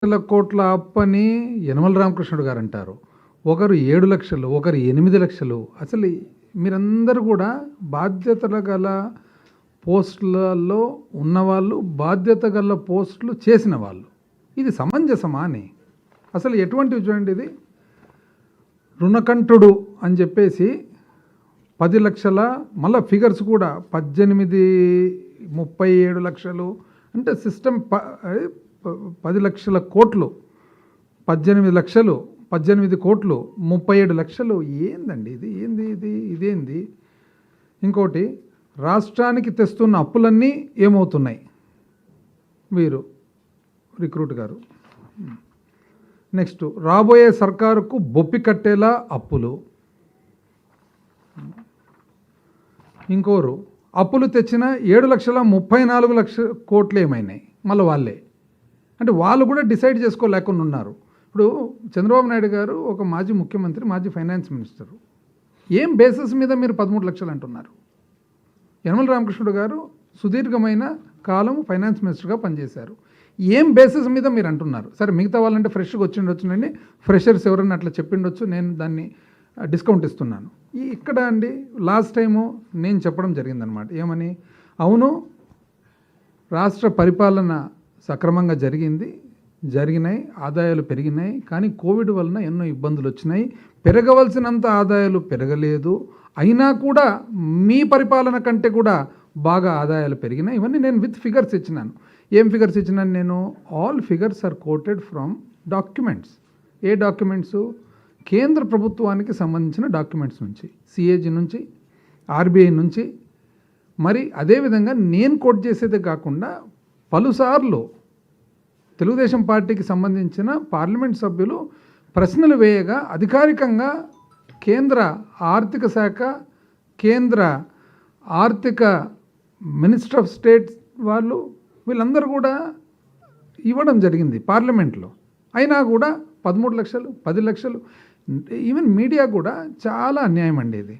లక్షల కోట్ల అప్పని యనమల రామకృష్ణుడు గారు అంటారు. ఒకరు 7 లక్షలు, ఒకరు 8 లక్షలు. అసలు మీరందరూ కూడా బాధ్యతలు గల పోస్టులలో ఉన్నవాళ్ళు, బాధ్యత గల పోస్టులు చేసిన వాళ్ళు. ఇది సమంజసమా అని అసలు ఎటువంటివి చూడండి. ఇది రుణకంఠుడు అని చెప్పేసి 10 లక్షల, మళ్ళీ ఫిగర్స్ కూడా 18, 37 లక్షలు అంటే సిస్టమ్ 10 లక్షల కోట్లు, 18 లక్షలు, 18 కోట్లు, 37 లక్షలు. ఏందండి ఇది? ఇదేంది? ఇంకోటి, రాష్ట్రానికి తెస్తున్న అప్పులన్నీ ఏమవుతున్నాయి? వీరు రిక్రూట్ గారు. నెక్స్ట్, రాబోయే సర్కారుకు బొప్పి కట్టేలా అప్పులు. ఇంకోరు, అప్పులు తెచ్చిన 7,34,00,000 కోట్లు ఏమైనాయి? మళ్ళీ వాళ్ళే అంటే వాళ్ళు కూడా డిసైడ్ చేసుకోలేకుండా ఉన్నారు. ఇప్పుడు చంద్రబాబు నాయుడు గారు ఒక మాజీ ముఖ్యమంత్రి, మాజీ ఫైనాన్స్ మినిస్టరు. ఏం బేసిస్ మీద మీరు 13 లక్షలు అంటున్నారు? యనమల రామకృష్ణుడు గారు సుదీర్ఘమైన కాలం ఫైనాన్స్ మినిస్టర్గా పనిచేశారు. ఏం బేసిస్ మీద మీరు అంటున్నారు? సరే, మిగతా వాళ్ళంటే ఫ్రెష్గా వచ్చిండొచ్చునండి, ఫ్రెషర్స్ ఎవరన్నా అట్లా చెప్పిండొచ్చు, నేను దాన్ని డిస్కౌంట్ ఇస్తున్నాను. ఇక్కడ అండి లాస్ట్ టైము నేను చెప్పడం జరిగిందనమాట. ఏమని? అవును, రాష్ట్ర పరిపాలన సక్రమంగా జరిగినాయి, ఆదాయాలు పెరిగినాయి. కానీ కోవిడ్ వలన ఎన్నో ఇబ్బందులు వచ్చినాయి. పెరగవలసినంత ఆదాయాలు పెరగలేదు. అయినా కూడా మీ పరిపాలన కంటే కూడా బాగా ఆదాయాలు పెరిగినాయి. ఇవన్నీ నేను విత్ ఫిగర్స్ ఇచ్చినాను. ఏం ఫిగర్స్ ఇచ్చినాను నేను? All figures are quoted from documents. ఏ డాక్యుమెంట్స్? కేంద్ర ప్రభుత్వానికి సంబంధించిన డాక్యుమెంట్స్ నుంచి, సిఏజీ నుంచి, ఆర్బీఐ నుంచి. మరి అదేవిధంగా నేను కోట్ చేసేదే కాకుండా పలుసార్లు తెలుగుదేశం పార్టీకి సంబంధించిన పార్లమెంట్ సభ్యులు ప్రశ్నలు వేయగా అధికారికంగా కేంద్ర ఆర్థిక శాఖ, కేంద్ర ఆర్థిక మినిస్టర్ ఆఫ్ స్టేట్ వాళ్ళు, వీళ్ళందరూ కూడా ఇవ్వడం జరిగింది పార్లమెంట్లో. అయినా కూడా 13 లక్షలు, 10 లక్షలు. ఈవెన్ మీడియా కూడా చాలా అన్యాయం అండి ఇది.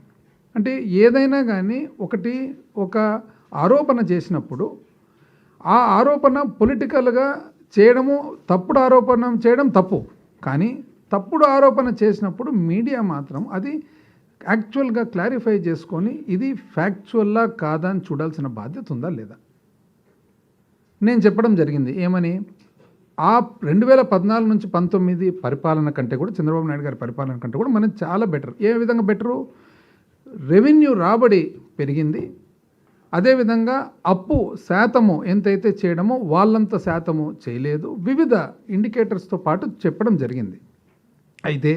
అంటే ఏదైనా కానీ ఒక ఆరోపణ చేసినప్పుడు ఆ ఆరోపణ పొలిటికల్గా చేయడము, తప్పుడు ఆరోపణ చేయడం తప్పు. కానీ తప్పుడు ఆరోపణ చేసినప్పుడు మీడియా మాత్రం అది యాక్చువల్గా క్లారిఫై చేసుకొని ఇది ఫ్యాక్చువల్లా కాదా అని చూడాల్సిన బాధ్యత ఉందా లేదా? నేను చెప్పడం జరిగింది. ఏమని? ఆ 2014 నుంచి 19 పరిపాలన కంటే కూడా, చంద్రబాబు నాయుడు గారి పరిపాలన కంటే కూడా మనది చాలా బెటర్. ఏ విధంగా బెటరు? రెవెన్యూ రాబడి పెరిగింది. అదేవిధంగా అప్పు శాతము ఎంతైతే చేయడమో వాళ్ళంత శాతము చేయలేదు. వివిధ ఇండికేటర్స్తో పాటు చెప్పడం జరిగింది. అయితే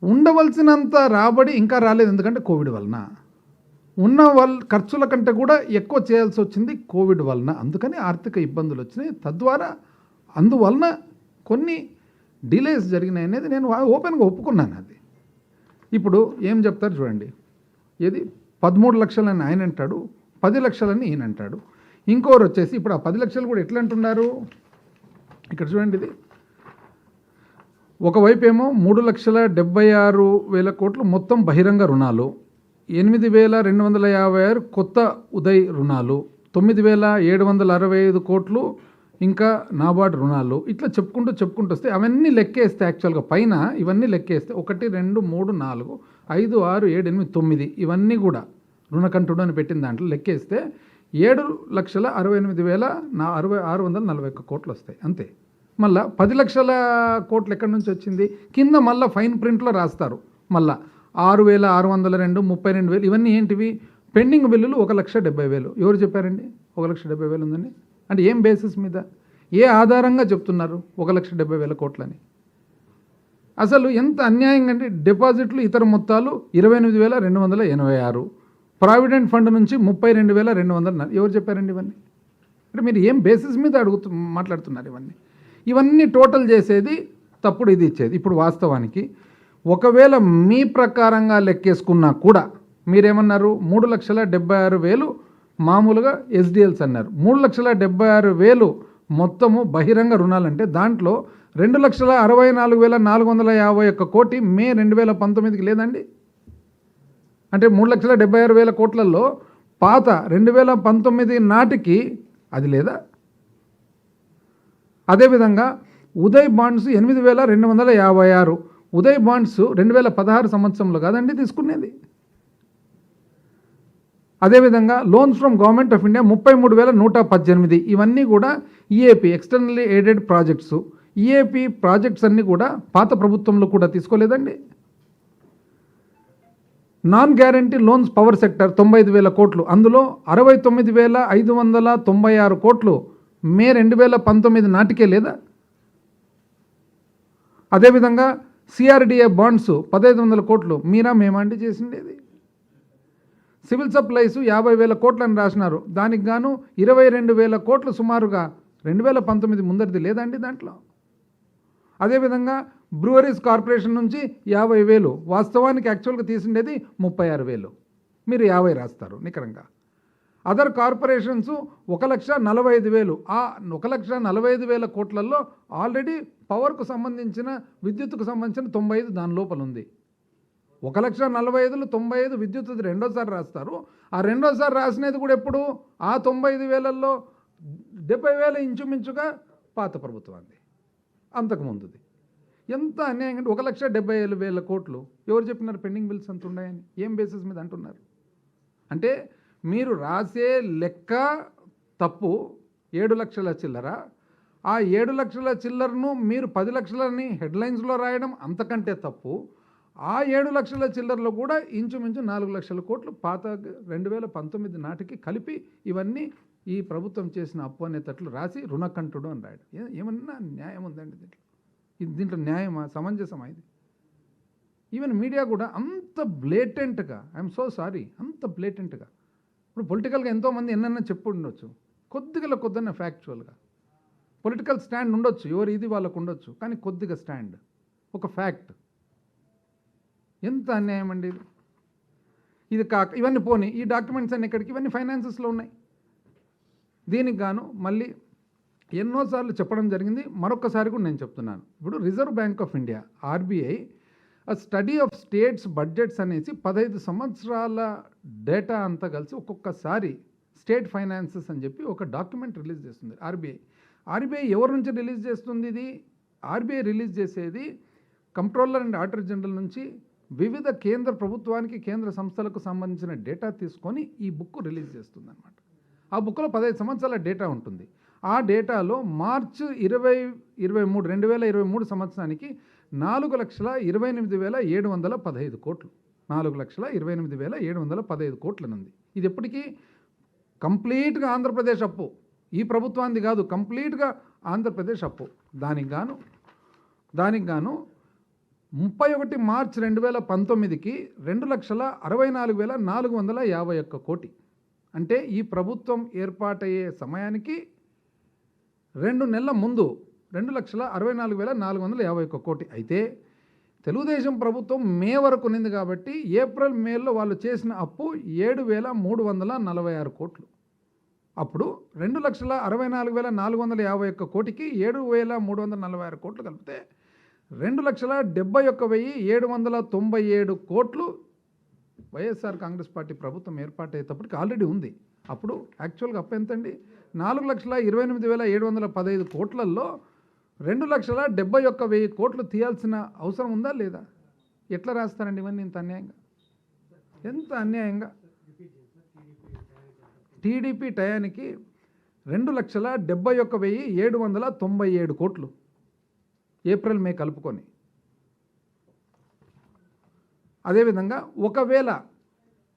ఉండవలసినంత రాబడి ఇంకా రాలేదు. ఎందుకంటే కోవిడ్ వలన ఉన్న ఖర్చుల కంటే కూడా ఎక్కువ చేయాల్సి వచ్చింది కోవిడ్ వలన. అందుకని ఆర్థిక ఇబ్బందులు వచ్చినాయి. అందువలన కొన్ని డిలేస్ జరిగినాయి అనేది నేను ఓపెన్గా ఒప్పుకున్నాను. అది ఇప్పుడు ఏం చెప్తారు చూడండి. ఏది 13 లక్షలని ఆయన అంటాడు, 10 లక్షలని ఈయన అంటాడు. ఇంకోరు వచ్చేసి ఇప్పుడు ఆ 10 లక్షలు కూడా ఎట్లా అంటున్నారు? ఇక్కడ చూడండి. ఇది ఒకవైపు ఏమో 3,76,000 కోట్లు మొత్తం బహిరంగ రుణాలు, 8,256 కొత్త ఉదయ్ రుణాలు, 9,765 కోట్లు ఇంకా నాబార్డ్ రుణాలు. ఇట్లా చెప్పుకుంటూ వస్తే అవన్నీ లెక్కేస్తే యాక్చువల్గా పైన ఇవన్నీ లెక్కేస్తే 1, 2, 3, 4, 5, 6, 7, 8, 9 ఇవన్నీ కూడా రుణకంఠుడు అని పెట్టిన దాంట్లో లెక్కేస్తే 7,68,641 కోట్లు వస్తాయి అంతే. మళ్ళీ 10 లక్షల కోట్లు ఎక్కడి నుంచి వచ్చింది? కింద మళ్ళీ ఫైన్ ప్రింట్లో రాస్తారు. మళ్ళీ 6,602, 32,000 ఇవన్నీ ఏంటివి? పెండింగ్ బిల్లులు 1,70,000. ఎవరు చెప్పారండి 1,70,000 ఉందని? అంటే ఏం బేసిస్ మీద, ఏ ఆధారంగా చెప్తున్నారు 1,70,000 కోట్లని? అసలు ఎంత అన్యాయంగా అంటే డిపాజిట్లు ఇతర మొత్తాలు 28,286, ప్రావిడెంట్ ఫండ్ నుంచి 32,200. ఎవరు చెప్పారండి ఇవన్నీ? అంటే మీరు ఏం బేసిస్ మీద మాట్లాడుతున్నారు? ఇవన్నీ టోటల్ చేసేది తప్పుడు, ఇది ఇచ్చేది. ఇప్పుడు వాస్తవానికి ఒకవేళ మీ ప్రకారంగా లెక్కేసుకున్నా కూడా మీరేమన్నారు? 3,76,000 మామూలుగా ఎస్డిఎల్స్ అన్నారు. 3,76,000 మొత్తము బహిరంగ రుణాలంటే దాంట్లో 2,64,451 కోటి మే 2019కి లేదండి. అంటే 3,76,000 కోట్లలో పాత 2019 నాటికి అది లేదా? అదేవిధంగా ఉదయ్ బాండ్స్ 8,256. ఉదయ్ బాండ్స్ 2016 సంవత్సరంలో కాదండి తీసుకునేది. అదేవిధంగా loans from government of India 33,118. ఇవన్నీ కూడా EAP externally aided projects. EAP projects అన్నీ కూడా పాత ప్రభుత్వంలో కూడా తీసుకోలేదండి. Non guarantee loans power sector 95,000 కోట్లు, అందులో 69,596 కోట్లు మే 2019 నాటికే లేదా? అదేవిధంగా సిఆర్డిఏ బాండ్స్ 1,500 కోట్లు మీరా మేమాంటి చేసిండేది. సివిల్ సప్లైస్ 50,000 కోట్లు అని రాసినారు, దానికి గాను 22,000 కోట్లు సుమారుగా 2019 ముందరిది లేదండి దాంట్లో. అదేవిధంగా బ్రూవరీస్ కార్పొరేషన్ నుంచి 50,000, వాస్తవానికి యాక్చువల్గా తీసిండేది 36,000, మీరు 50 రాస్తారు నికరంగా. Other corporations 1,45,000. ఆ 1,45,000 కోట్లలో ఆల్రెడీ పవర్కు సంబంధించిన విద్యుత్తుకు సంబంధించిన 95 దాని లోపల ఉంది. 1,45,000 95 విద్యుత్తుది రెండోసారి రాస్తారు. ఆ రెండోసారి రాసినది కూడా ఎప్పుడు? ఆ 95,000లో 70,000 ఇంచుమించుగా పాత ప్రభుత్వాన్ని, అంతకుముందుది. ఎంత అన్యాయం అంటే 1,70,000 కోట్లు ఎవరు చెప్పినారు పెండింగ్ బిల్స్ అంత ఉన్నాయని? ఏం బేసిస్ మీద అంటున్నారు? అంటే మీరు రాసే లెక్క తప్పు. 7 లక్షల చిల్లర, ఆ 7 లక్షల చిల్లరను మీరు 10 లక్షలని హెడ్లైన్స్లో రాయడం అంతకంటే తప్పు. ఆ 7 లక్షల చిల్లరలో కూడా ఇంచుమించు 4 లక్షల కోట్లు పాత 2019 నాటికి కలిపి ఇవన్నీ ఈ ప్రభుత్వం చేసిన అప్పు అనేటట్లు రాసి రుణకంఠుడు అని రాయడం ఏమన్నా న్యాయం ఉందండి దీంట్లో? దీంట్లో న్యాయమా, సమంజసమా ఇది? ఈవెన్ మీడియా కూడా అంత బ్లేటెంట్గా, ఐఎమ్ సో సారీ, అంత బ్లేటెంట్గా. ఇప్పుడు పొలిటికల్గా ఎంతోమంది ఎన్నన్నా చెప్పు ఉండొచ్చు, కొద్దిగా ఫ్యాక్చువల్గా పొలిటికల్ స్టాండ్ ఉండొచ్చు, ఎవరు ఇది వాళ్ళకు ఉండొచ్చు, కానీ కొద్దిగా స్టాండ్, ఒక ఫ్యాక్ట్. ఎంత అన్యాయం అండి ఇది! ఇది కాక ఇవన్నీ పోనీ, ఈ డాక్యుమెంట్స్ అన్ని ఎక్కడికి? ఇవన్నీ ఫైనాన్సెస్లో ఉన్నాయి. దీనికి గాను మళ్ళీ ఎన్నోసార్లు చెప్పడం జరిగింది, మరొకసారి కూడా నేను చెప్తున్నాను. ఇప్పుడు reserve bank of India RBI study of states budgets అనేసి 15 సంవత్సరాల డేటా అంతా కలిసి ఒక్కొక్కసారి స్టేట్ ఫైనాన్సెస్ అని చెప్పి ఒక డాక్యుమెంట్ రిలీజ్ చేస్తుంది ఆర్బీఐ ఎవరి నుంచి రిలీజ్ చేస్తుంది? ఇది ఆర్బీఐ రిలీజ్ చేసేది కంట్రోలర్ అండ్ ఆడిటర్ జనరల్ నుంచి వివిధ కేంద్ర ప్రభుత్వానికి, కేంద్ర సంస్థలకు సంబంధించిన డేటా తీసుకొని ఈ బుక్ రిలీజ్ చేస్తుంది అనమాట. ఆ బుక్లో 15 సంవత్సరాల డేటా ఉంటుంది. ఆ డేటాలో మార్చి 2023 సంవత్సరానికి 4,28,715 కోట్లు, 4,28,715 కోట్లనుంది. ఇది ఎప్పటికీ కంప్లీట్గా ఆంధ్రప్రదేశ్ అప్పు, ఈ ప్రభుత్వానికి కాదు, కంప్లీట్గా ఆంధ్రప్రదేశ్ అప్పు. దానికి గాను 31 మార్చి 2019కి 2,64,451 కోటి. అంటే ఈ ప్రభుత్వం ఏర్పాటయ్యే సమయానికి 2 నెలల ముందు 2,64,451 కోటి. అయితే తెలుగుదేశం ప్రభుత్వం మే వరకు ఉంది కాబట్టి ఏప్రిల్ మేలో వాళ్ళు చేసిన అప్పు 7,346 కోట్లు. అప్పుడు 2,64,451 కోటికి 7,346 కోట్లు కలిపితే 2,71,797 కోట్లు వైఎస్ఆర్ కాంగ్రెస్ పార్టీ ప్రభుత్వం ఏర్పాటయ్యేటప్పటికి ఆల్రెడీ ఉంది. అప్పుడు యాక్చువల్గా అప్పు ఎంతండి? 4,28,715 కోట్లలో 2,71,000 కోట్లు తీయాల్సిన అవసరం ఉందా లేదా? ఎట్లా రాస్తారండి ఇవన్నీ ఇంత అన్యాయంగా? ఎంత అన్యాయంగా! టీడీపీ టయానికి 2,71,797 కోట్లు ఏప్రిల్ మే కలుపుకొని. అదేవిధంగా ఒకవేళ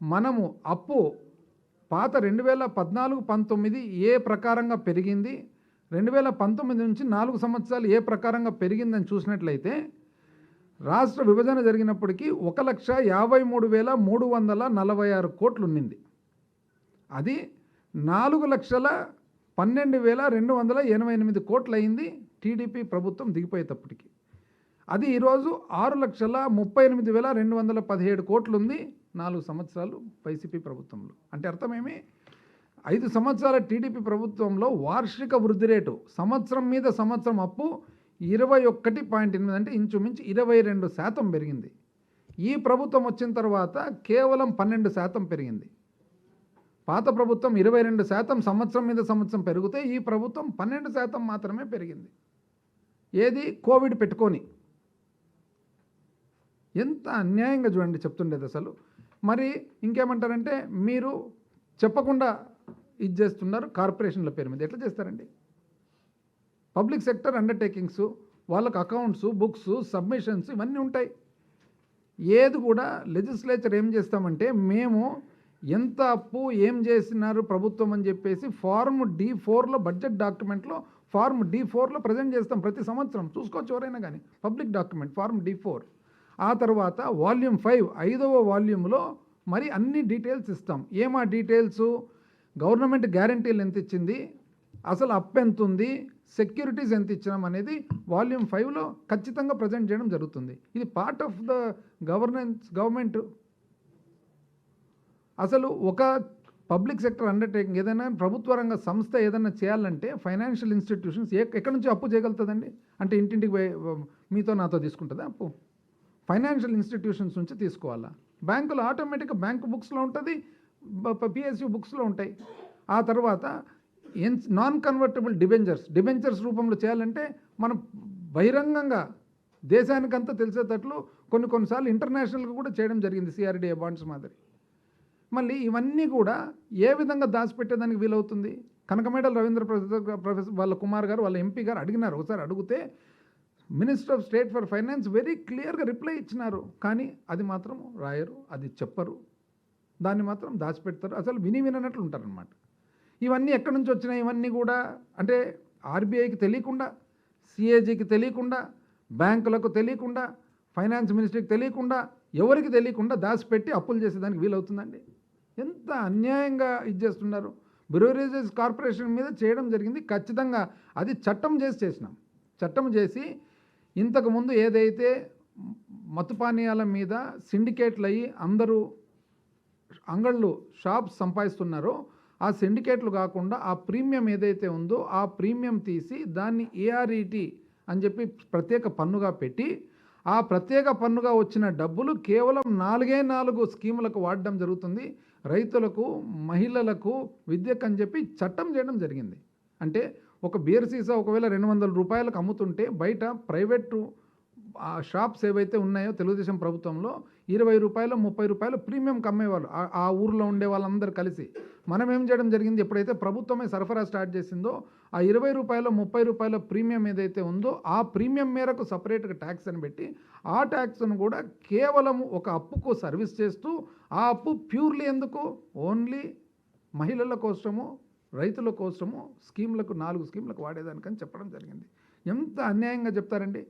మనము అప్పు పాత 2014-19 ఏ ప్రకారంగా పెరిగింది, 2019 నుంచి 4 సంవత్సరాలు ఏ ప్రకారంగా పెరిగిందని చూసినట్లయితే రాష్ట్ర విభజన జరిగినప్పటికీ 1,53,346 కోట్లు ఉన్నింది. అది 4,12,288 కోట్లు అయింది టీడీపీ ప్రభుత్వం దిగిపోయేటప్పటికి. అది ఈరోజు 6,38,217 కోట్లు ఉంది 4 సంవత్సరాలు వైసీపీ ప్రభుత్వంలో. అంటే అర్థమేమి? 5 సంవత్సరాల టీడీపీ ప్రభుత్వంలో వార్షిక వృద్ధి రేటు సంవత్సరం మీద సంవత్సరం అప్పు 21.8, అంటే ఇంచుమించు 22% పెరిగింది. ఈ ప్రభుత్వం వచ్చిన తర్వాత కేవలం 12% పెరిగింది. పాత ప్రభుత్వం 22% సంవత్సరం మీద సంవత్సరం పెరిగితే ఈ ప్రభుత్వం 12% మాత్రమే పెరిగింది. ఏది కోవిడ్ పెట్టుకొని. ఎంత అన్యాయంగా చూడండి చెప్తుండేది అసలు. మరి ఇంకేమంటారంటే మీరు చెప్పకుండా ఇది చేస్తున్నారు కార్పొరేషన్ల పేరు మీద. ఎట్లా చేస్తారండి? పబ్లిక్ సెక్టర్ అండర్టేకింగ్స్, వాళ్ళకు అకౌంట్స్, బుక్స్, సబ్మిషన్స్ ఇవన్నీ ఉంటాయి. ఏది కూడా లెజిస్లేచర్ ఏం చేస్తామంటే మేము ఎంత అప్పు ఏం చేసినారు ప్రభుత్వం అని చెప్పేసి ఫార్మ్ D4లో బడ్జెట్ డాక్యుమెంట్లో ఫార్మ్ D4లో ప్రజెంట్ చేస్తాం ప్రతి సంవత్సరం. చూసుకోవచ్చు ఎవరైనా కానీ, పబ్లిక్ డాక్యుమెంట్ ఫార్మ్ D4. ఆ తర్వాత వాల్యూమ్ 5 5వ వాల్యూమ్లో మరి అన్ని డీటెయిల్స్ ఇస్తాం. ఏమా డీటెయిల్స్? గవర్నమెంట్ గ్యారంటీలు ఎంత ఇచ్చింది, అసలు అప్పు ఎంత ఉంది, సెక్యూరిటీస్ ఎంత ఇచ్చినాం అనేది వాల్యూమ్ 5లో ఖచ్చితంగా ప్రజెంట్ చేయడం జరుగుతుంది. ఇది పార్ట్ ఆఫ్ ద గవర్నమెంట్. అసలు ఒక పబ్లిక్ సెక్టర్ అండర్టేకింగ్ ఏదైనా ప్రభుత్వ రంగ సంస్థ ఏదైనా చేయాలంటే ఫైనాన్షియల్ ఇన్స్టిట్యూషన్స్ ఎక్కడి నుంచి అప్పు చేయగలుగుతుందండి? అంటే ఇంటింటికి మీతో నాతో తీసుకుంటుందా అప్పు? ఫైనాన్షియల్ ఇన్స్టిట్యూషన్స్ నుంచి తీసుకోవాలా? బ్యాంకులు ఆటోమేటిక్గా బ్యాంకు బుక్స్లో ఉంటుంది, PSU బుక్స్లో ఉంటాయి. ఆ తర్వాత నాన్ కన్వర్టబుల్ డిబెంచర్స్ రూపంలో చేయాలంటే మనం బహిరంగంగా దేశానికంతా తెలిసేటట్లు కొన్నిసార్లు ఇంటర్నేషనల్గా కూడా చేయడం జరిగింది CRDA బాండ్స్ మాదిరి. మళ్ళీ ఇవన్నీ కూడా ఏ విధంగా దాచిపెట్టేదానికి వీలవుతుంది? కనకమేడల రవీంద్ర ప్రొఫెసర్ వాళ్ళ కుమార్ గారు వాళ్ళ MP గారు అడిగినారు. ఒకసారి అడిగితే minister of state for finance very క్లియర్గా రిప్లై ఇచ్చినారు. కానీ అది మాత్రం రాయరు, అది చెప్పరు, దాన్ని మాత్రం దాచిపెడతారు. అసలు విననట్లు ఉంటారనమాట. ఇవన్నీ ఎక్కడి నుంచి వచ్చినాయి? ఇవన్నీ కూడా అంటే RBIకి తెలియకుండా, CAGకి తెలియకుండా, బ్యాంకులకు తెలియకుండా, ఫైనాన్స్ మినిస్ట్రీకి తెలియకుండా, ఎవరికి తెలియకుండా దాచిపెట్టి అప్పులు చేసేదానికి వీలవుతుందండి? ఎంత అన్యాయంగా ఇది చేస్తున్నారు. బ్రూవరీస్ కార్పొరేషన్ మీద చేయడం జరిగింది. ఖచ్చితంగా అది చట్టం చేసినాం. చట్టం చేసి ఇంతకుముందు ఏదైతే మత్తు పానీయాల మీద సిండికేట్లు అయ్యి అందరూ అంగళ్ళు షాప్స్ సంపాదిస్తున్నారో ఆ సిండికేట్లు కాకుండా ఆ ప్రీమియం ఏదైతే ఉందో ఆ ప్రీమియం తీసి దాన్ని ARET అని చెప్పి ప్రత్యేక పన్నుగా పెట్టి ఆ ప్రత్యేక పన్నుగా వచ్చిన డబ్బులు కేవలం 4 స్కీములకు వాడడం జరుగుతుంది. రైతులకు, మహిళలకు, విద్యకు అని చెప్పి చట్టం చేయడం జరిగింది. అంటే ఒక బీర్ సీసా ఒకవేళ 200 రూపాయలకు అమ్ముతుంటే బయట ప్రైవేటు షాప్స్ ఏవైతే ఉన్నాయో తెలుగుదేశం ప్రభుత్వంలో 20 రూపాయలు, 30 రూపాయలు ప్రీమియంకి అమ్మేవాళ్ళు ఆ ఊర్లో ఉండే వాళ్ళందరూ కలిసి. మనం ఏం చేయడం జరిగింది? ఎప్పుడైతే ప్రభుత్వమే సరఫరా స్టార్ట్ చేసిందో ఆ 20 రూపాయలు, 30 రూపాయల ప్రీమియం ఏదైతే ఉందో ఆ ప్రీమియం మేరకు సపరేట్గా ట్యాక్స్ అని పెట్టి ఆ ట్యాక్స్ను కూడా కేవలం ఒక అప్పుకు సర్వీస్ చేస్తూ ఆ అప్పు ప్యూర్లీ ఎందుకు? ఓన్లీ మహిళల కోసము, రైతుల కోసము స్కీమ్లకు 4 స్కీమ్లకు వాడేదానికని చెప్పడం జరిగింది. ఎంత అన్యాయంగా చెప్తారండి.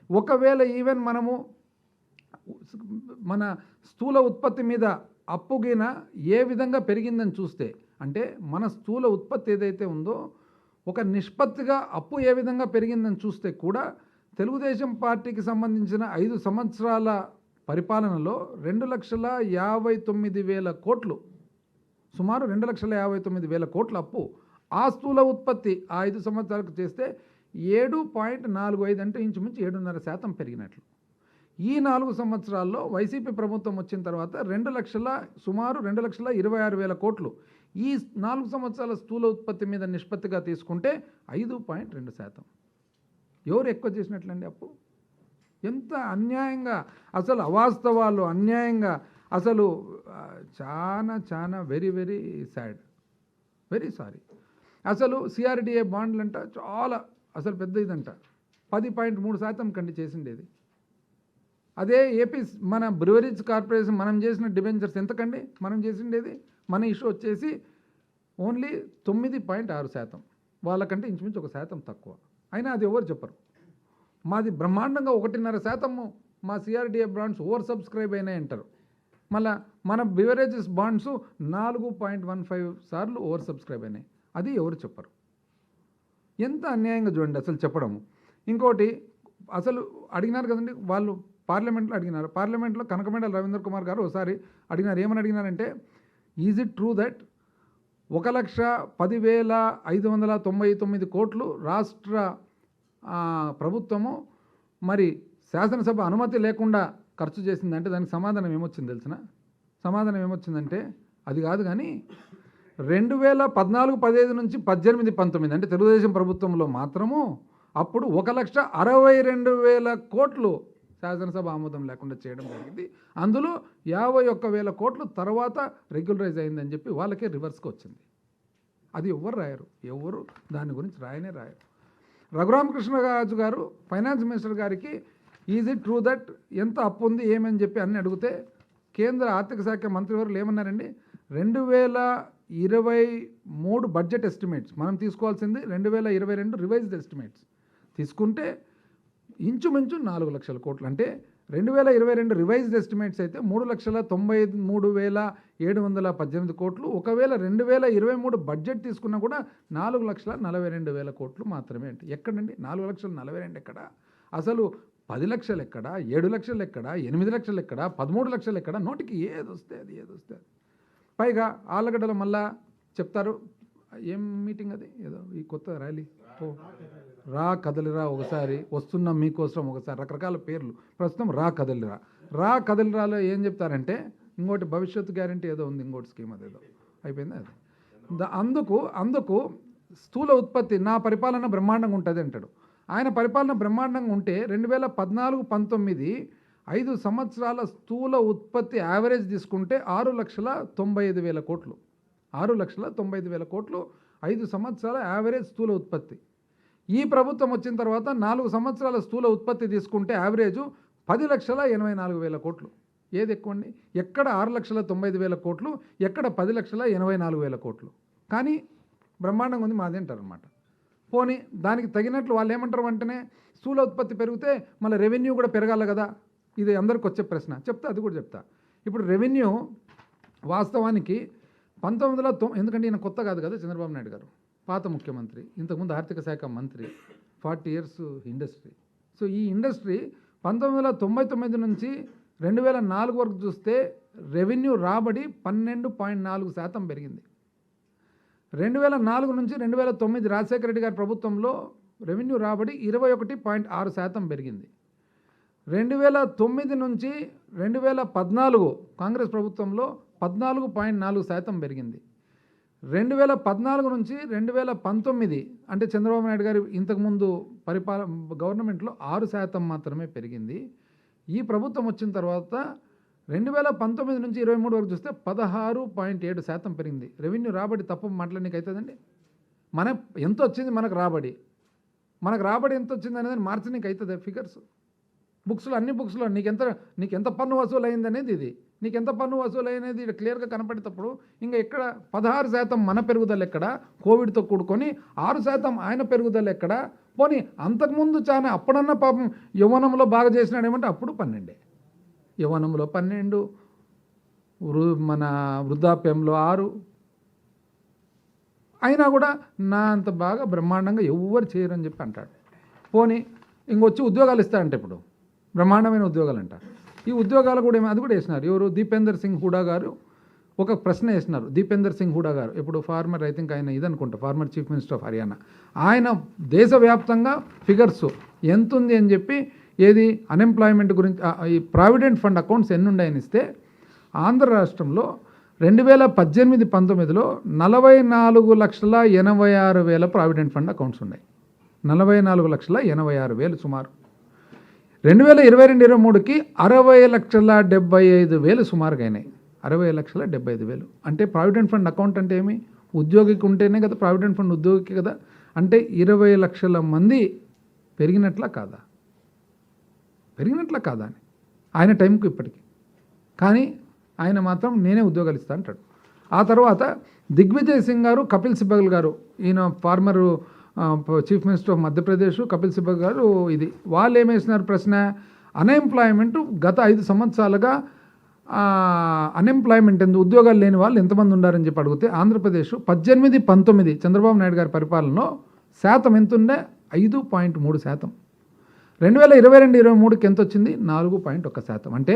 ఒకవేళ ఈవెన్ మనము మన స్థూల ఉత్పత్తి మీద అప్పుగిన ఏ విధంగా పెరిగిందని చూస్తే, అంటే మన స్థూల ఉత్పత్తి ఏదైతే ఉందో ఒక నిష్పత్తిగా అప్పు ఏ విధంగా పెరిగిందని చూస్తే కూడా తెలుగుదేశం పార్టీకి సంబంధించిన 5 సంవత్సరాల పరిపాలనలో 2,59,000 కోట్లు, సుమారు 2,59,000 కోట్ల అప్పు. ఆ స్థూల ఉత్పత్తి ఆ 5 సంవత్సరాలకు చేస్తే 7.45 అంటే ఇంచుమించు 7.5% పెరిగినట్లు. ఈ 4 సంవత్సరాల్లో వైసీపీ ప్రభుత్వం వచ్చిన తర్వాత సుమారు 2,26,000 కోట్లు ఈ 4 సంవత్సరాల స్థూల ఉత్పత్తి మీద నిష్పత్తిగా తీసుకుంటే 5.2%. ఎవరు ఎక్కువ చేసినట్లండి అప్పు? ఎంత అన్యాయంగా, అసలు అవాస్తవాలు, అన్యాయంగా, అసలు చాలా very very sad, very sorry. అసలు CRDA బాండ్లు అంట చాలా అసలు పెద్ద ఇదంట 10.3% కండి చేసిండేది. అదే ఏపీ మన బ్రూవరీస్ కార్పొరేషన్ మనం చేసిన డిబెంచర్స్ ఎంతకండి మనం చేసిండేది? మన ఇష్యూ వచ్చేసి ఓన్లీ 9.6%, వాళ్ళకంటే ఇంచుమించు 1% తక్కువ. అయినా అది ఎవరు చెప్పరు. మాది బ్రహ్మాండంగా 1.5% మా CRDA బాండ్స్ ఓవర్ సబ్స్క్రైబ్ అయినాయి అంటారు. మళ్ళీ మన బివరేజెస్ బాండ్స్ 4.15 సార్లు ఓవర్ సబ్స్క్రైబ్ అయినాయి. అది ఎవరు చెప్పరు. ఎంత అన్యాయంగా చూడండి అసలు చెప్పడము. ఇంకోటి అసలు అడిగినారు కదండి వాళ్ళు, పార్లమెంట్లో అడిగినారు. పార్లమెంట్లో కనకమేడల రవీంద్ర కుమార్ గారు ఒకసారి అడిగినారు. ఏమని అడిగినారంటే, ఈజ్ ఇట్ ట్రూ దట్ 1,10,599 కోట్లు రాష్ట్ర ప్రభుత్వము మరి శాసనసభ అనుమతి లేకుండా ఖర్చు చేసిందంటే దానికి సమాధానం ఏమొచ్చింది తెలిసిన? సమాధానం ఏమొచ్చిందంటే అది కాదు కానీ 2014-15 నుంచి 18-19 అంటే తెలుగుదేశం ప్రభుత్వంలో మాత్రము అప్పుడు 1,62,000 కోట్లు శాసనసభ ఆమోదం లేకుండా చేయడం జరిగింది. అందులో 51,000 కోట్లు తర్వాత రెగ్యులరైజ్ అయిందని చెప్పి వాళ్ళకే రివర్స్కి వచ్చింది. అది ఎవరు రాయరు, ఎవరు దాని గురించి రాయరు. రఘురామకృష్ణరాజు గారు ఫైనాన్స్ మినిస్టర్ గారికి ఈజ్ ఇట్ ట్రూ దట్ ఎంత అప్పు ఉంది ఏమని చెప్పి అన్ని అడిగితే కేంద్ర ఆర్థిక శాఖ మంత్రివర్యులు ఏమన్నారండి, 2023 బడ్జెట్ ఎస్టిమేట్స్ మనం తీసుకోవాల్సింది 2022 రివైజ్డ్ ఎస్టిమేట్స్ తీసుకుంటే ఇంచుమించు 4 లక్షల కోట్లు. అంటే 2022 రివైజ్డ్ ఎస్టిమేట్స్ అయితే 3,93,718 కోట్లు. ఒకవేళ 2023 బడ్జెట్ తీసుకున్నా కూడా 4,42,000 కోట్లు మాత్రమే. అంటే ఎక్కడండి 4,42,000 ఎక్కడ? అసలు 10 లక్షలు ఎక్కడ, 7 లక్షలు ఎక్కడ, 8 లక్షలు ఎక్కడ, 13 లక్షలు ఎక్కడ? నోటికి ఏది వస్తే అది. పైగా ఆళ్ళగడ్డలో మళ్ళా చెప్తారు, ఏం మీటింగ్ అది, ఏదో ఈ కొత్త ర్యాలీ, రా కదలిరా ఒకసారి, వస్తున్నాం మీకోసం ఒకసారి, రకరకాల పేర్లు. ప్రస్తుతం రా కదలిరాలో ఏం చెప్తారంటే ఇంకోటి భవిష్యత్తు గ్యారంటీ ఏదో ఉంది, ఇంకోటి స్కీమ్ అదేదో అయిపోయింది అది. అందుకు స్థూల ఉత్పత్తి నా పరిపాలన బ్రహ్మాండంగా ఉంటుంది అంటాడు. ఆయన పరిపాలన బ్రహ్మాండంగా ఉంటే 2014-19 5 సంవత్సరాల స్థూల ఉత్పత్తి యావరేజ్ తీసుకుంటే 6,95,000 కోట్లు. 6,95,000 కోట్లు 5 సంవత్సరాల యావరేజ్ స్థూల ఉత్పత్తి. ఈ ప్రభుత్వం వచ్చిన తర్వాత 4 సంవత్సరాల స్థూల ఉత్పత్తి తీసుకుంటే యావరేజు 10,84,000 కోట్లు. ఏది ఎక్కువ అండి? ఎక్కడ 6,95,000 కోట్లు, ఎక్కడ 10,84,000 కోట్లు. కానీ బ్రహ్మాండంగా ఉంది మాది అంటారనమాట. పోనీ దానికి తగినట్లు వాళ్ళు ఏమంటారు, వెంటనే స్థూల ఉత్పత్తి పెరిగితే మళ్ళీ రెవెన్యూ కూడా పెరగాలి కదా. ఇది అందరికి వచ్చే ప్రశ్న. అది కూడా చెప్తా. ఇప్పుడు రెవెన్యూ వాస్తవానికి 1990, ఎందుకంటే ఈయన కొత్త కాదు కదా చంద్రబాబు నాయుడు గారు, పాత ముఖ్యమంత్రి, ఇంతకుముందు ఆర్థిక శాఖ మంత్రి, 40 ఇయర్స్ ఇండస్ట్రీ. సో ఈ ఇండస్ట్రీ 1999 నుంచి 2004 వరకు చూస్తే రెవెన్యూ రాబడి 12.4% పెరిగింది. 2004 నుంచి 2009 రాజశేఖర రెడ్డి గారి ప్రభుత్వంలో రెవెన్యూ రాబడి 21.6% పెరిగింది. 2009 నుంచి 2014 కాంగ్రెస్ ప్రభుత్వంలో 14.4% పెరిగింది. 2014 నుంచి 2019 అంటే చంద్రబాబు నాయుడు గారి ఇంతకుముందు గవర్నమెంట్లో 6% మాత్రమే పెరిగింది. ఈ ప్రభుత్వం వచ్చిన తర్వాత 2019 నుంచి 23 వరకు చూస్తే 16.7% పెరిగింది. రెవెన్యూ రాబడి తప్ప మాట్లాడడానికి అవుతుందండి? ఎంత వచ్చింది మనకు రాబడి ఎంత వచ్చింది అనేది మార్చడానికి అవుతుంది ఫిగర్స్? బుక్స్లో అన్ని బుక్స్లో నీకెంత పన్ను వసూలు అయింది అనేది ఇది, నీకెంత పన్ను వసూలు అయినది ఇక్కడ క్లియర్గా కనపడేటప్పుడు ఇంకా ఎక్కడ 16% మన పెరుగుదల ఎక్కడ, కోవిడ్తో కూడుకొని 6% ఆయన పెరుగుదల ఎక్కడ? పోనీ అంతకుముందు చాలా అప్పుడన్నా పాపం యవ్వనంలో బాగా చేసినాడేమంటే అప్పుడు 12, యవ్వనంలో 12, మన వృద్ధాప్యంలో 6, అయినా కూడా నా అంత బాగా బ్రహ్మాండంగా ఎవ్వరు చేయరని చెప్పి అంటాడు. పోనీ ఇంకొచ్చి ఉద్యోగాలు ఇస్తారంటే ఇప్పుడు బ్రహ్మాండమైన ఉద్యోగాలు అంట. ఈ ఉద్యోగాలు కూడా అది కూడా వేసినారు. ఎవరు? దీపేందర్ సింగ్ హూడా గారు ఒక ప్రశ్న వేసినారు. దీపేందర్ సింగ్ హూడా గారు ఎప్పుడు ఫార్మర్, ఐ థింక్ ఆయన ఇదనుకుంటా, former chief minister of Haryana. ఆయన దేశవ్యాప్తంగా ఫిగర్స్ ఎంత ఉంది అని చెప్పి, ఏది అన్ఎంప్లాయ్మెంట్ గురించి, ఈ ప్రావిడెంట్ ఫండ్ అకౌంట్స్ ఎన్ని ఉన్నాయని ఇస్తే ఆంధ్ర రాష్ట్రంలో 2018-19లో 44,86,000 ప్రావిడెంట్ ఫండ్ అకౌంట్స్ ఉన్నాయి. 44,86,000 సుమారు. 2022-23కి 60,75,000 సుమారుగా అయినాయి. 60,75,000 అంటే ప్రావిడెంట్ ఫండ్ అకౌంట్ అంటే ఏమి? ఉద్యోగికి ఉంటేనే కదా ప్రావిడెంట్ ఫండ్, ఉద్యోగికి కదా. అంటే 20 లక్షల మంది పెరిగినట్లా కాదా అని ఆయన టైంకు ఇప్పటికి. కానీ ఆయన మాత్రం నేనే ఉద్యోగాలు ఇస్తా అంటాడు. ఆ తర్వాత దిగ్విజయ్ సింగ్ గారు, కపిల్ సిబ్బల్ గారు, ఈయన former chief minister of Madhya Pradesh, Kapil Sibal garu, ఇది వాళ్ళు ఏమేసినారు ప్రశ్న, అన్ఎంప్లాయ్మెంట్ గత 5 సంవత్సరాలుగా అన్ఎంప్లాయ్మెంట్ ఉద్యోగాలు లేని వాళ్ళు ఎంతమంది ఉండారని చెప్పి అడిగితే ఆంధ్రప్రదేశ్ 18-19 చంద్రబాబు నాయుడు గారి పరిపాలనలో శాతం ఎంత ఉండే? 5.3%. 2022-23కి ఎంత వచ్చింది? 4.1%. అంటే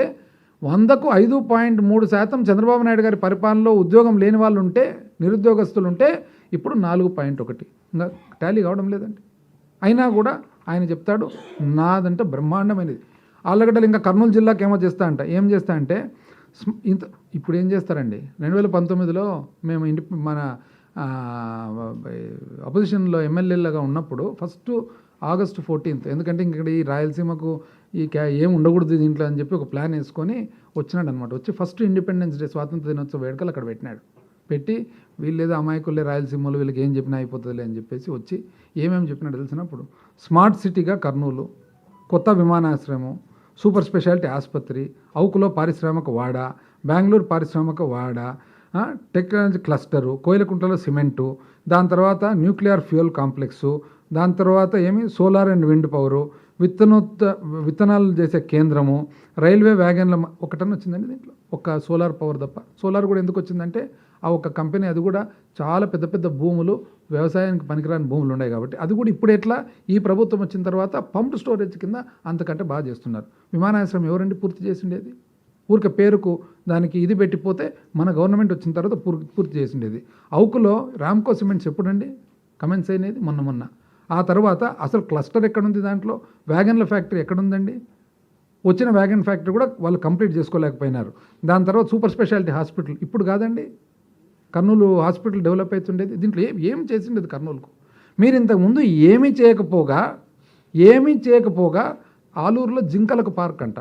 100కు 5.3% చంద్రబాబు నాయుడు గారి పరిపాలనలో ఉద్యోగం లేని వాళ్ళు ఉంటే, నిరుద్యోగస్తులు ఉంటే, ఇప్పుడు 4.1. ఇంకా టాలీ కావడం లేదండి. అయినా కూడా ఆయన చెప్తాడు నాదంటే బ్రహ్మాండమైనది. ఆళ్ళగడ్డలు ఇంకా కర్నూలు జిల్లాకి ఏం చేస్తా అంటే ఇప్పుడు ఏం చేస్తారండి, 2019లో మేము మన అపోజిషన్లో ఎమ్మెల్యేలుగా ఉన్నప్పుడు ఫస్ట్ August 14th, ఎందుకంటే ఇక్కడ ఈ రాయలసీమకు ఏం ఉండకూడదు దీంట్లో అని చెప్పి ఒక ప్లాన్ వేసుకొని వచ్చినాడు అనమాట. వచ్చి ఫస్ట్ ఇండిపెండెన్స్ డే స్వాతంత్ర దినోత్సవ వేడుకలు అక్కడ పెట్టినాడు. పెట్టి వీళ్ళేదో అమాయకులే రాయలసీమలో వీళ్ళకి ఏం చెప్పినా అయిపోతుందిలే అని చెప్పేసి వచ్చి ఏమేమి చెప్పినాడు తెలిసినప్పుడు స్మార్ట్ సిటీగా కర్నూలు, కొత్త విమానాశ్రయము, సూపర్ స్పెషాలిటీ ఆసుపత్రి, అవుకులో పారిశ్రామిక వాడ, బెంగళూరు పారిశ్రామిక వాడ, టెక్నాలజీ క్లస్టరు, కోయిలకుంటలో సిమెంటు, దాని తర్వాత న్యూక్లియర్ ఫ్యూయల్ కాంప్లెక్సు, దాని తర్వాత సోలార్ అండ్ విండ్ పవరు, విత్తనాలు చేసే కేంద్రము, రైల్వే వ్యాగన్ల ఒకటన్నా వచ్చిందండి దీంట్లో, ఒక సోలార్ పవర్ తప్ప. సోలార్ కూడా ఎందుకు వచ్చిందంటే ఆ ఒక కంపెనీ, అది కూడా చాలా పెద్ద పెద్ద భూములు, వ్యవసాయానికి పనికిరాని భూములు ఉన్నాయి కాబట్టి. అది కూడా ఇప్పుడు ఎట్లా ఈ ప్రభుత్వం వచ్చిన తర్వాత పంప్డ్ స్టోరేజ్ కింద అంతకంటే బాగా చేస్తున్నారు. విమానాశ్రయం ఎవరండి పూర్తి చేసిండేది? ఊరికే పేరుకు దానికి ఇది పెట్టిపోతే మన గవర్నమెంట్ వచ్చిన తర్వాత పూర్తి చేసిండేది. అవుకులో రామ్కో సిమెంట్స్ ఎప్పుడండి కమెంట్స్ అయినది? మొన్న. ఆ తర్వాత అసలు క్లస్టర్ ఎక్కడుంది? దాంట్లో వ్యాగన్ల ఫ్యాక్టరీ ఎక్కడుందండి? వచ్చిన వ్యాగన్ ఫ్యాక్టరీ కూడా వాళ్ళు కంప్లీట్ చేసుకోలేకపోయినారు. దాని తర్వాత సూపర్ స్పెషాలిటీ హాస్పిటల్ ఇప్పుడు కాదండి, కర్నూలు హాస్పిటల్ డెవలప్ అవుతుండేది. దీంట్లో ఏం చేసిండేది కర్నూలుకు? మీరు ఇంతకుముందు ఏమీ చేయకపోగా ఆలూరులో జింకలకు పార్క్ అంట,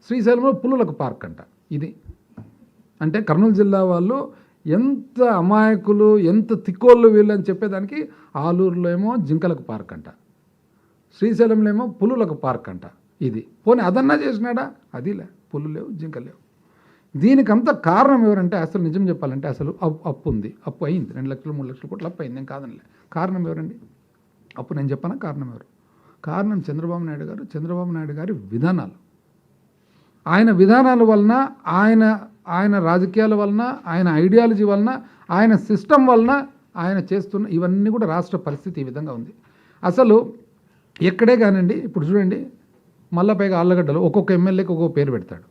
శ్రీశైలంలో పులులకు పార్క్ అంట. ఇది అంటే కర్నూలు జిల్లా వాళ్ళు ఎంత అమాయకులు, ఎంత తిక్కోళ్ళు వీళ్ళు అని చెప్పేదానికి, ఆలూరులో ఏమో జింకలకు పార్క్ అంట, శ్రీశైలంలో ఏమో పులులకు పార్క్ అంట. ఇది పోనీ అదన్నా చేసినాడా? అదిలే, పులు లేవు, జింకలు లేవు. దీనికంతా కారణం ఎవరంటే, అసలు నిజం చెప్పాలంటే అసలు అప్పు ఉంది, అప్పు అయింది, 2 లక్షలు 3 లక్షల కోట్లు అప్పు అయింది, నేను కాదనిలే. కారణం ఎవరండి? అప్పు నేను చెప్పానా? కారణం ఎవరు? కారణం చంద్రబాబు నాయుడు గారు, చంద్రబాబు నాయుడు గారి విధానాలు. ఆయన విధానాల వలన, ఆయన రాజకీయాల వలన, ఆయన ఐడియాలజీ వలన, ఆయన సిస్టమ్ వలన ఆయన చేస్తున్న ఇవన్నీ కూడా రాష్ట్ర పరిస్థితి ఈ విధంగా ఉంది. అసలు ఎక్కడే కానండి, ఇప్పుడు చూడండి, మళ్ళా పైగా ఆళ్ళగడ్డలో ఒక్కొక్క ఎమ్మెల్యేకి ఒక్కొక్క పేరు పెడతాడు,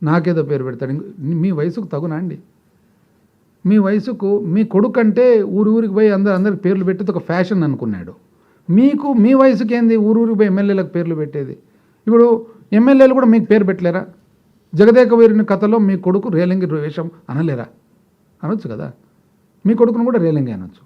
నాకేదో పేరు పెడతాడు. మీ వయసుకు తగునా అండి? మీ వయసుకు మీ కొడుకు అంటే ఊరికి పోయి అందరికి పేర్లు పెట్టేది ఒక ఫ్యాషన్ అనుకున్నాడు. మీ వయసుకి ఏంది ఊరికి పోయి ఎమ్మెల్యేలకు పేర్లు పెట్టేది? ఇప్పుడు ఎమ్మెల్యేలు కూడా మీకు పేరు పెట్టలేరా? జగదేక వీరుని కథలో మీ కొడుకు రేలంగి వేషం అనలేరా? అనొచ్చు కదా. మీ కొడుకును కూడా రేలంగి అనొచ్చు.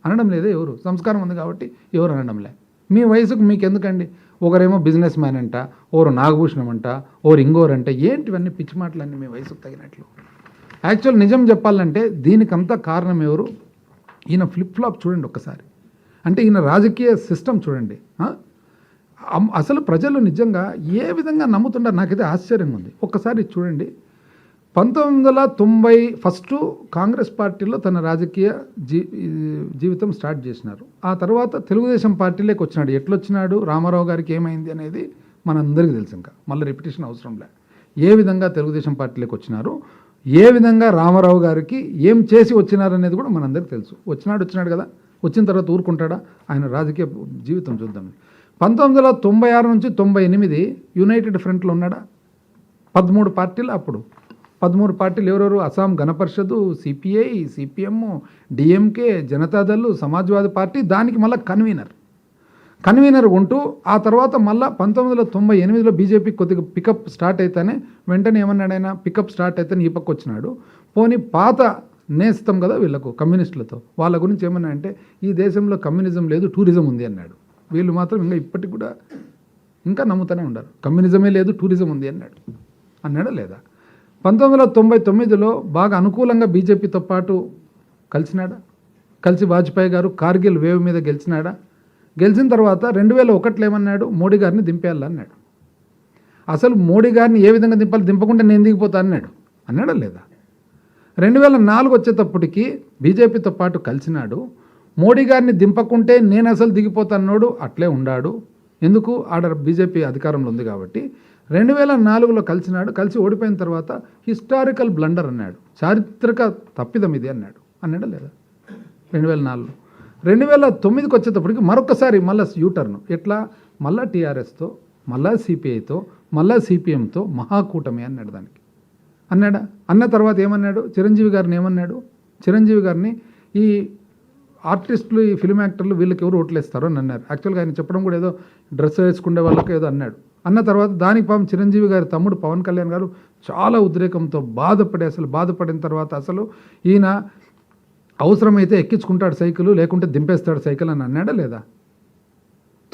అనడం లేదే ఎవరు? సంస్కారం ఉంది కాబట్టి ఎవరు అనడంలే. మీ వయసుకు మీకు ఎందుకండి? ఒకరేమో బిజినెస్ మ్యాన్ అంట, ఓరు నాగభూషణం అంట, ఓరు ఇంగోరంట. ఏంటివన్నీ పిచ్చి మాటలన్నీ మీ వయసుకు తగినట్లు? యాక్చువల్ నిజం చెప్పాలంటే దీనికంతా కారణం ఎవరు? ఈయన ఫ్లిప్ ఫ్లాప్ చూడండి ఒక్కసారి. అంటే ఈయన రాజకీయ సిస్టమ్ చూడండి. అసలు ప్రజలు నిజంగా ఏ విధంగా నమ్ముతుంటారు నాకైతే ఆశ్చర్యంగా ఉంది. ఒక్కసారి చూడండి. 1990 ఫస్ట్ కాంగ్రెస్ పార్టీలో తన రాజకీయ జీవితం స్టార్ట్ చేసినారు. ఆ తర్వాత తెలుగుదేశం పార్టీలోకి వచ్చినాడు. ఎట్లొచ్చినాడు, రామారావు గారికి ఏమైంది అనేది మనందరికీ తెలుసు. ఇంకా మళ్ళీ రిపిటేషన్ అవసరం లే. ఏ విధంగా తెలుగుదేశం పార్టీలోకి వచ్చినారు, ఏ విధంగా రామారావు గారికి ఏం చేసి వచ్చినారు అనేది కూడా మనందరికీ తెలుసు. వచ్చినాడు కదా. వచ్చిన తర్వాత ఊరుకుంటాడా? ఆయన రాజకీయ జీవితం చూద్దాం. 1996 నుంచి 98 యునైటెడ్ ఫ్రంట్లో ఉన్నాడా? 13 పార్టీలు. అప్పుడు 13 పార్టీలు ఎవరెవరు? Assam Gana Parishad, CPI, CPM, DMK, Janata Dal, Samajwadi party, దానికి మళ్ళీ కన్వీనర్ ఉంటూ, ఆ తర్వాత మళ్ళీ 1998లో బీజేపీ కొద్దిగా పికప్ స్టార్ట్ అయితేనే వెంటనే ఏమన్నాడు ఆయన? పికప్ స్టార్ట్ అయితేనే ఈ పక్క వచ్చినాడు. పోనీ పాత నేస్తాం కదా వీళ్ళకు, కమ్యూనిస్టులతో, వాళ్ళ గురించి ఏమన్నా అంటే ఈ దేశంలో కమ్యూనిజం లేదు, టూరిజం ఉంది అన్నాడు. వీళ్ళు మాత్రం ఇంకా ఇప్పటికి కూడా ఇంకా నమ్ముతూనే ఉన్నారు, కమ్యూనిజమే లేదు, టూరిజం ఉంది అన్నాడా లేదా? 1999లో బాగా అనుకూలంగా బీజేపీతో పాటు కలిసి వాజ్పేయి గారు కార్గిల్ వేవ్ మీద గెలిచినాడా? గెలిచిన తర్వాత 2001లో ఏమన్నాడు? మోడీ గారిని దింపేయాలన్నాడు. అసలు మోడీ గారిని ఏ విధంగా దింపాలి? దింపకుండా నేను దిగిపోతా అన్నాడా లేదా? 2004 వచ్చేటప్పటికి బీజేపీతో పాటు కలిసినాడు. మోడీ గారిని దింపకుంటే నేను అసలు దిగిపోతాన్నాడు, అట్లే ఉండాడు. ఎందుకు? ఆడ బీజేపీ అధికారంలో ఉంది కాబట్టి. 2004లో కలిసినాడు. కలిసి ఓడిపోయిన తర్వాత హిస్టారికల్ బ్లండర్ అన్నాడు, చారిత్రక తప్పిదం ఇది అన్నాడా లేదా? 2004లో 2009కి వచ్చేటప్పటికి మరొకసారి మళ్ళీ యూటర్న్. ఎట్లా? మళ్ళా టీఆర్ఎస్తో, మళ్ళా సిపిఐతో, మళ్ళా సిపిఎంతో మహాకూటమి అన్నాడు. దానికి అన్న తర్వాత ఏమన్నాడు? చిరంజీవి గారిని ఏమన్నాడు? చిరంజీవి గారిని ఈ ఆర్టిస్టులు, ఈ ఫిల్మ్ యాక్టర్లు వీళ్ళకి ఎవరు ఓట్లేస్తారో అని అన్నారు. యాక్చువల్గా ఆయన చెప్పడం కూడా ఏదో డ్రెస్ వేసుకునే వాళ్ళకి ఏదో అన్నాడు. అన్న తర్వాత దానికి పాపం చిరంజీవి గారి తమ్ముడు పవన్ కళ్యాణ్ గారు చాలా ఉద్రేకంతో బాధపడిన తర్వాత అసలు ఈయన అవసరమైతే ఎక్కించుకుంటాడు సైకిల్, లేకుంటే దింపేస్తాడు సైకిల్ అని అన్నాడా లేదా?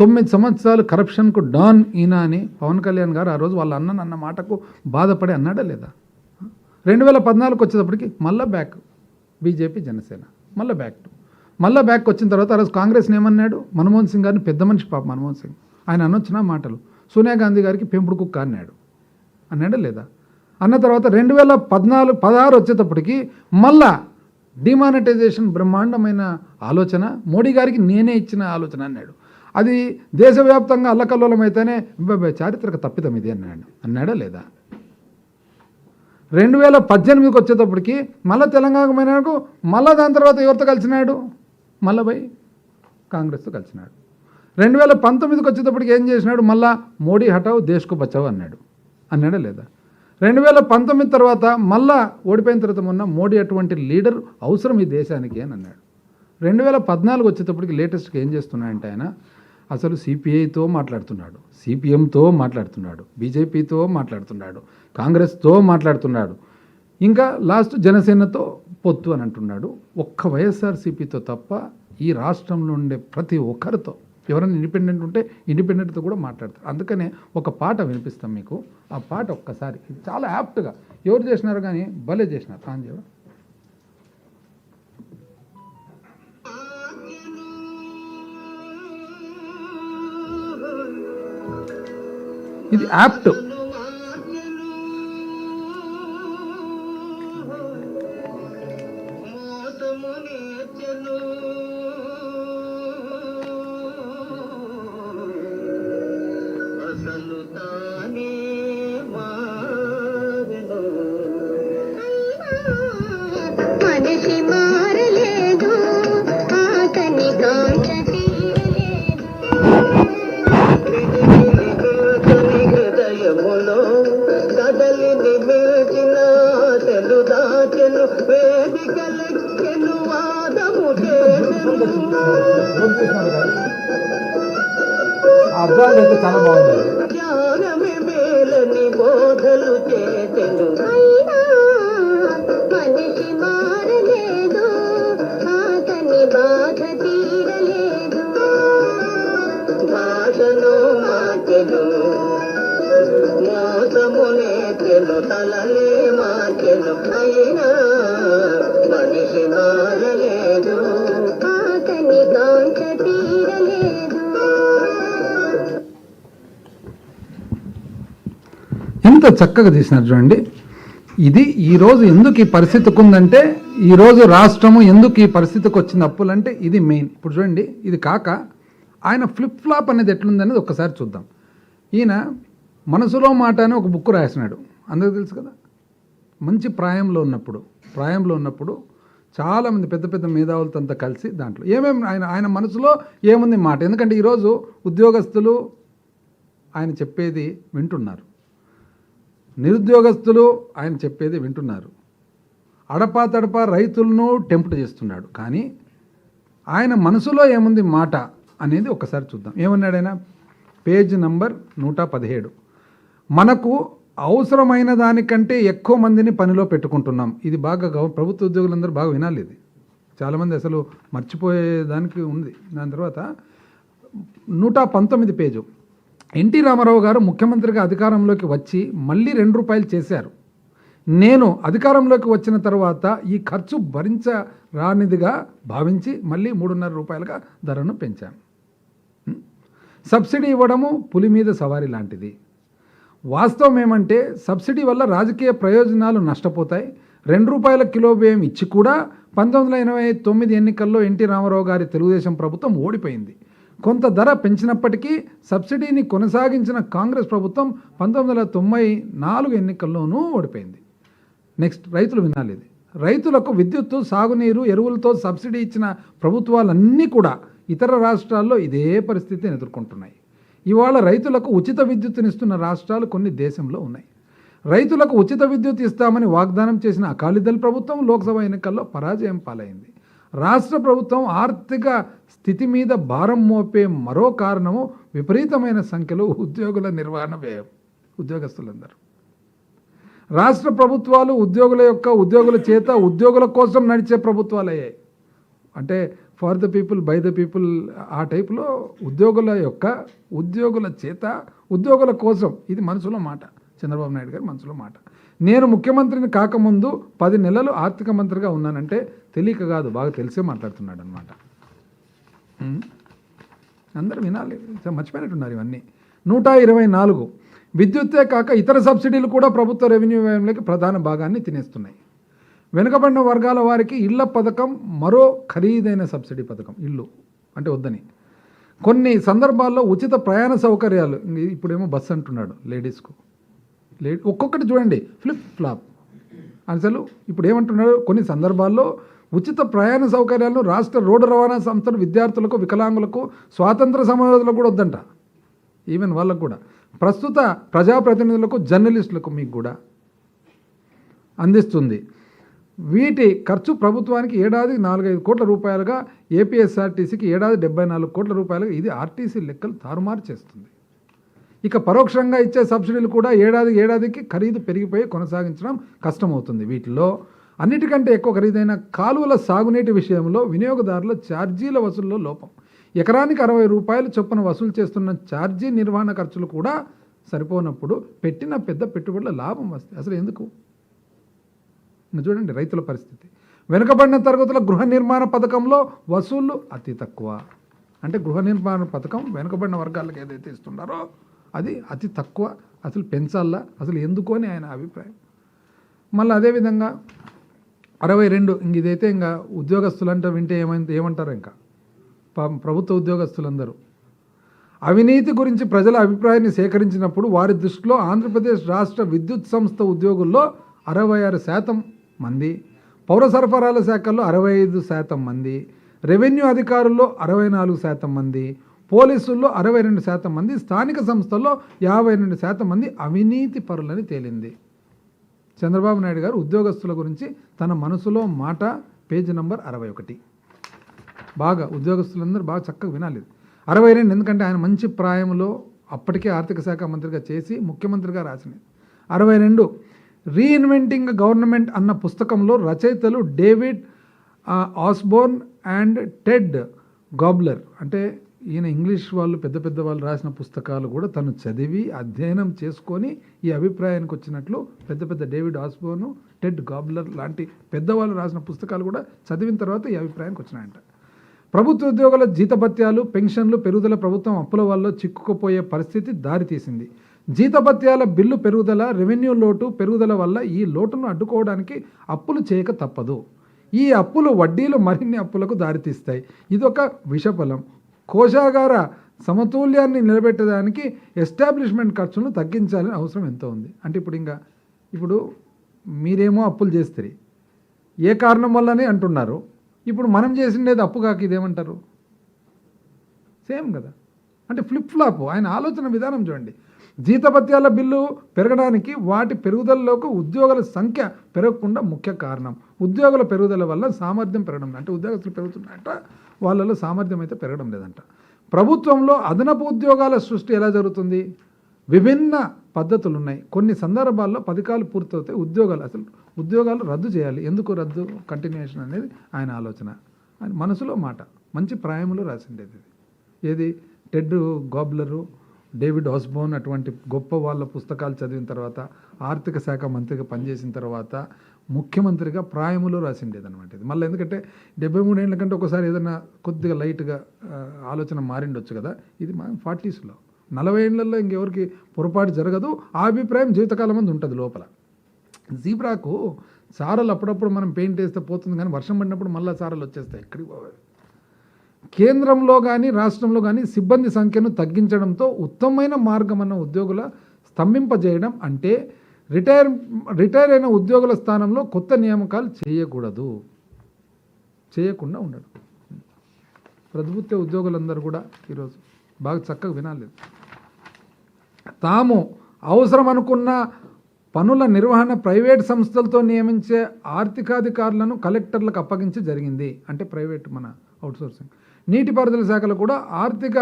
9 సంవత్సరాలు కరప్షన్కు డాన్ ఈయన అని పవన్ కళ్యాణ్ గారు ఆ రోజు వాళ్ళ అన్న మాటకు బాధపడి అన్నాడా లేదా? 2014 వచ్చేటప్పటికి మళ్ళీ బ్యాక్ బీజేపీ జనసేన, మళ్ళీ బ్యాక్ వచ్చిన తర్వాత ఆ రోజు కాంగ్రెస్ని ఏమన్నాడు? మన్మోహన్ సింగ్ గారిని పెద్ద మనిషి పాప మన్మోహన్ సింగ్ ఆయన అనొచ్చిన మాటలు, సోనియా గాంధీ గారికి పెంపుడు కుక్క అన్నాడా లేదా? అన్న తర్వాత 2016 వచ్చేటప్పటికి మళ్ళా డిమానిటైజేషన్ బ్రహ్మాండమైన ఆలోచన, మోడీ గారికి నేనే ఇచ్చిన ఆలోచన అన్నాడు. అది దేశవ్యాప్తంగా అల్లకల్లోలం అయితేనే చారిత్రక తప్పిదం ఇది అన్నాడా లేదా? 2018 వచ్చేటప్పటికి మళ్ళీ తెలంగాణకు పోయినాడు, మళ్ళీ దాని తర్వాత ఎవరితో కలిసినాడు? మళ్ళీ పోయి కాంగ్రెస్తో కలిసినాడు. 2019 వచ్చేటప్పటికి ఏం చేసినాడు? మళ్ళా మోడీ హటావ్ దేశ్కు బచావ్ అన్నాడా లేదా? 2019 తర్వాత మళ్ళా ఓడిపోయిన తర్వాత మొన్న మోడీ అటువంటి లీడర్ అవసరం ఈ దేశానికి అని అన్నాడు. 2014 వచ్చేటప్పటికి లేటెస్ట్గా ఏం చేస్తున్నాడంటే ఆయన అసలు సిపిఐతో మాట్లాడుతున్నాడు, సిపిఎంతో మాట్లాడుతున్నాడు, బీజేపీతో మాట్లాడుతున్నాడు, కాంగ్రెస్తో మాట్లాడుతున్నాడు, ఇంకా లాస్ట్ జనసేనతో పొత్తు అని అంటున్నాడు. ఒక్క వైఎస్ఆర్సీపీతో తప్ప ఈ రాష్ట్రంలో ఉండే ప్రతి ఒక్కరితో ఎవరైనా ఇండిపెండెంట్ ఉంటే ఇండిపెండెంట్తో కూడా మాట్లాడతారు. అందుకనే ఒక పాట వినిపిస్తాం మీకు. ఆ పాట ఒక్కసారి ఇది చాలా యాప్ట్గా ఎవరు చేసినారు కానీ భలే చేసినారు. కాంజీవ ఇది యాప్ట్. మనిషి మారలేదు ఆతని హృదయములో కదలిని మిల్చిన తెలు దాచెను వేదికలెక్కెను వాదము చేసెను. అర్థాలు చాలా బాగుంది. జ్ఞానమే మేలని బోధలు చేసెను. మనిషి మారలేదు ఆతని బాధ తీరలేదు. భాషను మార్చెను మోసమునే తెలు తలలే మార్చెను. అయినా మనిషి మారలేదు ఆతని కాంక్ష తీరలేదు. ఎంత చక్కగా తీసినారు చూడండి. ఇది ఈరోజు ఎందుకు ఈ పరిస్థితికి ఉందంటే, ఈరోజు రాష్ట్రము ఎందుకు ఈ పరిస్థితికి వచ్చింది అప్పులంటే ఇది మెయిన్. ఇప్పుడు చూడండి, ఇది కాక ఆయన ఫ్లిప్ ఫ్లాప్ అనేది ఎట్లుందనేది ఒక్కసారి చూద్దాం. ఈయన మనసులో మాట అని ఒక బుక్ రాసినాడు, అందరికీ తెలుసు కదా. మంచి ప్రాయంలో ఉన్నప్పుడు చాలామంది పెద్ద పెద్ద మేధావులతో అంతా కలిసి దాంట్లో ఏమేమి ఆయన మనసులో ఏముంది మాట. ఎందుకంటే ఈరోజు ఉద్యోగస్తులు ఆయన చెప్పేది వింటున్నారు, నిరుద్యోగస్తులు ఆయన చెప్పేది వింటున్నారు, అడపా రైతులను టెంప్ట్ చేస్తున్నాడు. కానీ ఆయన మనసులో ఏముంది మాట అనేది ఒకసారి చూద్దాం. ఏమన్నాడు ఆయన? Page number 117. మనకు అవసరమైన దానికంటే ఎక్కువ మందిని పనిలో పెట్టుకుంటున్నాం. ఇది బాగా ప్రభుత్వ ఉద్యోగులందరూ బాగా వినాలి. ఇది చాలామంది అసలు మర్చిపోయేదానికి ఉంది. దాని తర్వాత 119 పేజు. ఎన్టీ రామారావు గారు ముఖ్యమంత్రిగా అధికారంలోకి వచ్చి మళ్ళీ ₹2 చేశారు. నేను అధికారంలోకి వచ్చిన తర్వాత ఈ ఖర్చు భరించరానిదిగా భావించి మళ్ళీ ₹3.5గా ధరను పెంచాను. సబ్సిడీ ఇవ్వడము పులి మీద సవారీ లాంటిది. వాస్తవం ఏమంటే సబ్సిడీ వల్ల రాజకీయ ప్రయోజనాలు నష్టపోతాయి. ₹2 కిలో బియ్యం ఇచ్చి కూడా 1989 ఎన్నికల్లో ఎన్టీ రామారావు గారి తెలుగుదేశం ప్రభుత్వం ఓడిపోయింది. కొంత ధర పెంచినప్పటికీ సబ్సిడీని కొనసాగించిన కాంగ్రెస్ ప్రభుత్వం 1994 ఎన్నికల్లోనూ ఓడిపోయింది. నెక్స్ట్, రైతులు వినాలి. ఇది రైతులకు విద్యుత్తు, సాగునీరు, ఎరువులతో సబ్సిడీ ఇచ్చిన ప్రభుత్వాలన్నీ కూడా ఇతర రాష్ట్రాల్లో ఇదే పరిస్థితిని ఎదుర్కొంటున్నాయి. ఇవాళ రైతులకు ఉచిత విద్యుత్తునిస్తున్న రాష్ట్రాలు కొన్ని దేశంలో ఉన్నాయి. రైతులకు ఉచిత విద్యుత్ ఇస్తామని వాగ్దానం చేసిన అకాలీదళ్ ప్రభుత్వం లోక్సభ ఎన్నికల్లో పరాజయం పాలైంది. రాష్ట్ర ప్రభుత్వం ఆర్థిక స్థితి మీద భారం మోపే మరో కారణము విపరీతమైన సంఖ్యలో ఉద్యోగుల నిర్వహణ వ్యయం. ఉద్యోగస్తులందరూ రాష్ట్ర ప్రభుత్వాలు ఉద్యోగుల చేత ఉద్యోగుల కోసం నడిచే ప్రభుత్వాలు అయ్యాయి. అంటే for the people by the people ఆ టైపులో ఉద్యోగుల చేత ఉద్యోగుల కోసం ఇది మనసులో మాట, చంద్రబాబు నాయుడు గారి మనసులో మాట. నేను ముఖ్యమంత్రిని కాకముందు 10 నెలలు ఆర్థిక మంత్రిగా ఉన్నానంటే తెలియక కాదు, బాగా తెలిసే మాట్లాడుతున్నాడు అనమాట. అందరూ వినాలి, మర్చిపోయినట్టున్నారు ఇవన్నీ. 124 విద్యుత్తే కాక ఇతర సబ్సిడీలు కూడా ప్రభుత్వ రెవెన్యూ వ్యయంలోకి ప్రధాన భాగాన్ని తినేస్తున్నాయి. వెనుకబడిన వర్గాల వారికి ఇళ్ల పథకం మరో ఖరీదైన సబ్సిడీ పథకం. ఇల్లు అంటే వద్దని కొన్ని సందర్భాల్లో ఉచిత ప్రయాణ సౌకర్యాలు, ఇప్పుడేమో బస్సు అంటున్నాడు లేడీస్కు. ఒక్కొక్కటి చూడండి ఫ్లిప్ ఫ్లాప్ అసలు. ఇప్పుడు ఏమంటున్నాడు, కొన్ని సందర్భాల్లో ఉచిత ప్రయాణ సౌకర్యాలను రాష్ట్ర రోడ్డు రవాణా సంస్థలు విద్యార్థులకు, వికలాంగులకు, స్వాతంత్ర సమయోధులకు కూడా వద్దంట. ఈవెన్ వాళ్ళకు కూడా, ప్రస్తుత ప్రజాప్రతినిధులకు, జర్నలిస్టులకు మీకు కూడా అందిస్తుంది. వీటి ఖర్చు ప్రభుత్వానికి ఏడాది 4-5 కోట్ల రూపాయలుగా, ఏపీఎస్ఆర్టీసీకి ఏడాది 74 కోట్ల రూపాయలుగా. ఇది ఆర్టీసీ లెక్కలు తారుమారు చేస్తుంది. ఇక పరోక్షంగా ఇచ్చే సబ్సిడీలు కూడా ఏడాదికి ఖరీదు పెరిగిపోయి కొనసాగించడం కష్టమవుతుంది. వీటిలో అన్నిటికంటే ఎక్కువ ఖరీదైన కాలువల సాగునీటి విషయంలో వినియోగదారుల ఛార్జీల వసూల్లో లోపం. ఎకరానికి 60 రూపాయలు చొప్పున వసూలు చేస్తున్న ఛార్జీ నిర్వహణ ఖర్చులు కూడా సరిపోనప్పుడు పెట్టిన పెద్ద పెట్టుబడుల లాభం వస్తే అసలు ఎందుకు? చూడండి రైతుల పరిస్థితి. వెనుకబడిన తరగతుల గృహ నిర్మాణ పథకంలో వసూళ్లు అతి తక్కువ. అంటే గృహ నిర్మాణ పథకం వెనుకబడిన వర్గాలకు ఏదైతే ఇస్తున్నారో అది అతి తక్కువ, అసలు పెంచాలా అసలు ఎందుకు అని ఆయన అభిప్రాయం. మళ్ళీ అదేవిధంగా 62 ఇదైతే ఇంకా ఉద్యోగస్తులంటే వింటే ఏమంటారు, ఇంకా ప్రభుత్వ ఉద్యోగస్తులందరూ అవినీతి గురించి ప్రజల అభిప్రాయాన్ని సేకరించినప్పుడు వారి దృష్టిలో ఆంధ్రప్రదేశ్ రాష్ట్ర విద్యుత్ సంస్థ ఉద్యోగుల్లో 66% మంది, పౌర సరఫరాల శాఖల్లో 65% మంది, రెవెన్యూ అధికారుల్లో 64% మంది, పోలీసుల్లో 62% మంది, స్థానిక సంస్థల్లో 52% మంది అవినీతి పరులని తేలింది. చంద్రబాబు నాయుడు గారు ఉద్యోగస్తుల గురించి తన మనసులో మాట, పేజీ నంబర్ 61. బాగా ఉద్యోగస్తులందరూ బాగా చక్కగా వినాలి. 62 ఎందుకంటే ఆయన మంచి ప్రాయంలో అప్పటికే ఆర్థిక శాఖ మంత్రిగా చేసి ముఖ్యమంత్రిగా రాసినది. 62 రీఇన్వెంటింగ్ గవర్నమెంట్ అన్న పుస్తకంలో రచయితలు డేవిడ్ ఆస్బోర్న్ అండ్ టెడ్ గాబ్లర్, అంటే ఈయన ఇంగ్లీష్ వాళ్ళు పెద్ద వాళ్ళు రాసిన పుస్తకాలు కూడా తను చదివి అధ్యయనం చేసుకొని ఈ అభిప్రాయానికి వచ్చినట్లు పెద్ద డేవిడ్ ఆస్బోర్న్, టెడ్ గాబ్లర్ లాంటి పెద్దవాళ్ళు రాసిన పుస్తకాలు కూడా చదివిన తర్వాత ఈ అభిప్రాయానికి వచ్చినాయంట. ప్రభుత్వ ఉద్యోగుల జీతభత్యాలు, పెన్షన్లు పెరుగుదల ప్రభుత్వం అప్పుల వల్ల చిక్కుకుపోయే పరిస్థితి దారితీసింది. జీతభత్యాల బిల్లు పెరుగుదల, రెవెన్యూ లోటు పెరుగుదల వల్ల ఈ లోటును అడ్డుకోవడానికి అప్పులు చేయక తప్పదు. ఈ అప్పులు వడ్డీలు మరిన్ని అప్పులకు దారితీస్తాయి. ఇదొక విషఫలం. కోశాగార సమతుల్యాన్ని నిలబెట్టడానికి ఎస్టాబ్లిష్మెంట్ ఖర్చులను తగ్గించాలని అవసరం ఎంతో ఉంది. అంటే ఇప్పుడు మీరేమో అప్పులు చేస్తారు, ఏ కారణం వల్లనే అంటున్నారు. ఇప్పుడు మనం చేసిండేది అప్పు కాక ఇదేమంటారు? సేమ్ కదా. అంటే ఫ్లిప్ ఫ్లాప్. ఆయన ఆలోచన విధానం చూడండి. జీతభత్యాల బిల్లు పెరగడానికి వాటి పెరుగుదలలోకి ఉద్యోగుల సంఖ్య పెరగకుండా ముఖ్య కారణం. ఉద్యోగుల పెరుగుదల వల్ల సామర్థ్యం పెరగడం, అంటే ఉద్యోగస్తులు పెరుగుతున్నాయంట, వాళ్ళలో సామర్థ్యం అయితే పెరగడం లేదంట. ప్రభుత్వంలో అదనపు ఉద్యోగాల సృష్టి ఎలా జరుగుతుంది? విభిన్న పద్ధతులు ఉన్నాయి. కొన్ని సందర్భాల్లో పథకాలు పూర్తవుతాయి, ఉద్యోగాలు రద్దు చేయాలి. ఎందుకు రద్దు, కంటిన్యూషన్ అనేది ఆయన ఆలోచన, ఆయన మనసులో మాట, మంచి ప్రాయములో రాసిండేది. ఏది టెడ్ గాబ్లరు, డేవిడ్ ఆస్బోర్న్ అటువంటి గొప్ప వాళ్ళ పుస్తకాలు చదివిన తర్వాత, ఆర్థిక శాఖ మంత్రిగా పనిచేసిన తర్వాత ముఖ్యమంత్రిగా ప్రాయములో రాసిండేది అనమాట ఇది. మళ్ళీ ఎందుకంటే 73 ఏళ్ళ కంటే ఒకసారి ఏదైనా కొద్దిగా లైట్గా ఆలోచన మారిండొచ్చు కదా. ఇది మా 40స్లో 40 ఏళ్లలో ఇంకెవరికి పొరపాటు జరగదు. ఆ అభిప్రాయం జీవితకాలం మంది ఉంటుంది లోపల. జీబ్రాకు సారలు అప్పుడప్పుడు మనం పెయింట్ వేస్తే పోతుంది, కానీ వర్షం పడినప్పుడు మళ్ళీ సారలు వచ్చేస్తాయి. ఎక్కడికి పోవాలి? కేంద్రంలో కానీ రాష్ట్రంలో కానీ సిబ్బంది సంఖ్యను తగ్గించడంతో ఉత్తమమైన మార్గం అన్న ఉద్యోగుల స్తంభింపజేయడం, అంటే రిటైర్ అయిన ఉద్యోగుల స్థానంలో కొత్త నియామకాలు చేయకుండా ఉండడం. ప్రభుత్వ ఉద్యోగులందరూ కూడా ఈరోజు బాగా చక్కగా వినాలి. తాము అవసరం అనుకున్న పనుల నిర్వహణ ప్రైవేట్ సంస్థలతో నియమించే ఆర్థికాధికారులను కలెక్టర్లకు అప్పగించి జరిగింది. అంటే ప్రైవేట్ మన అవుట్సోర్సింగ్. నీటిపారుదల శాఖలో కూడా ఆర్థిక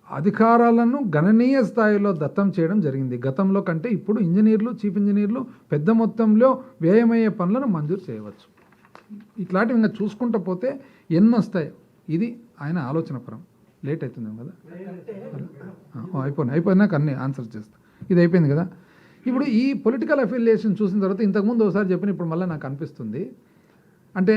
అధికారాలను గణనీయ స్థాయిలో దత్తం చేయడం జరిగింది. గతంలో కంటే ఇప్పుడు ఇంజనీర్లు, చీఫ్ ఇంజనీర్లు పెద్ద మొత్తంలో వ్యయమయ్యే పనులను మంజూరు చేయవచ్చు. ఇట్లాంటివి ఇంకా చూసుకుంటూ పోతే ఎన్ని వస్తాయి. ఇది ఆయన ఆలోచనపరం. లేట్ అవుతుంది కదా, అయిపోయినాక అన్ని ఆన్సర్ చేస్తా. ఇది అయిపోయింది కదా. ఇప్పుడు ఈ పొలిటికల్ అఫిలియేషన్ చూసిన తర్వాత ఇంతకుముందు ఒకసారి చెప్పిన ఇప్పుడు మళ్ళీ నాకు అనిపిస్తుంది, అంటే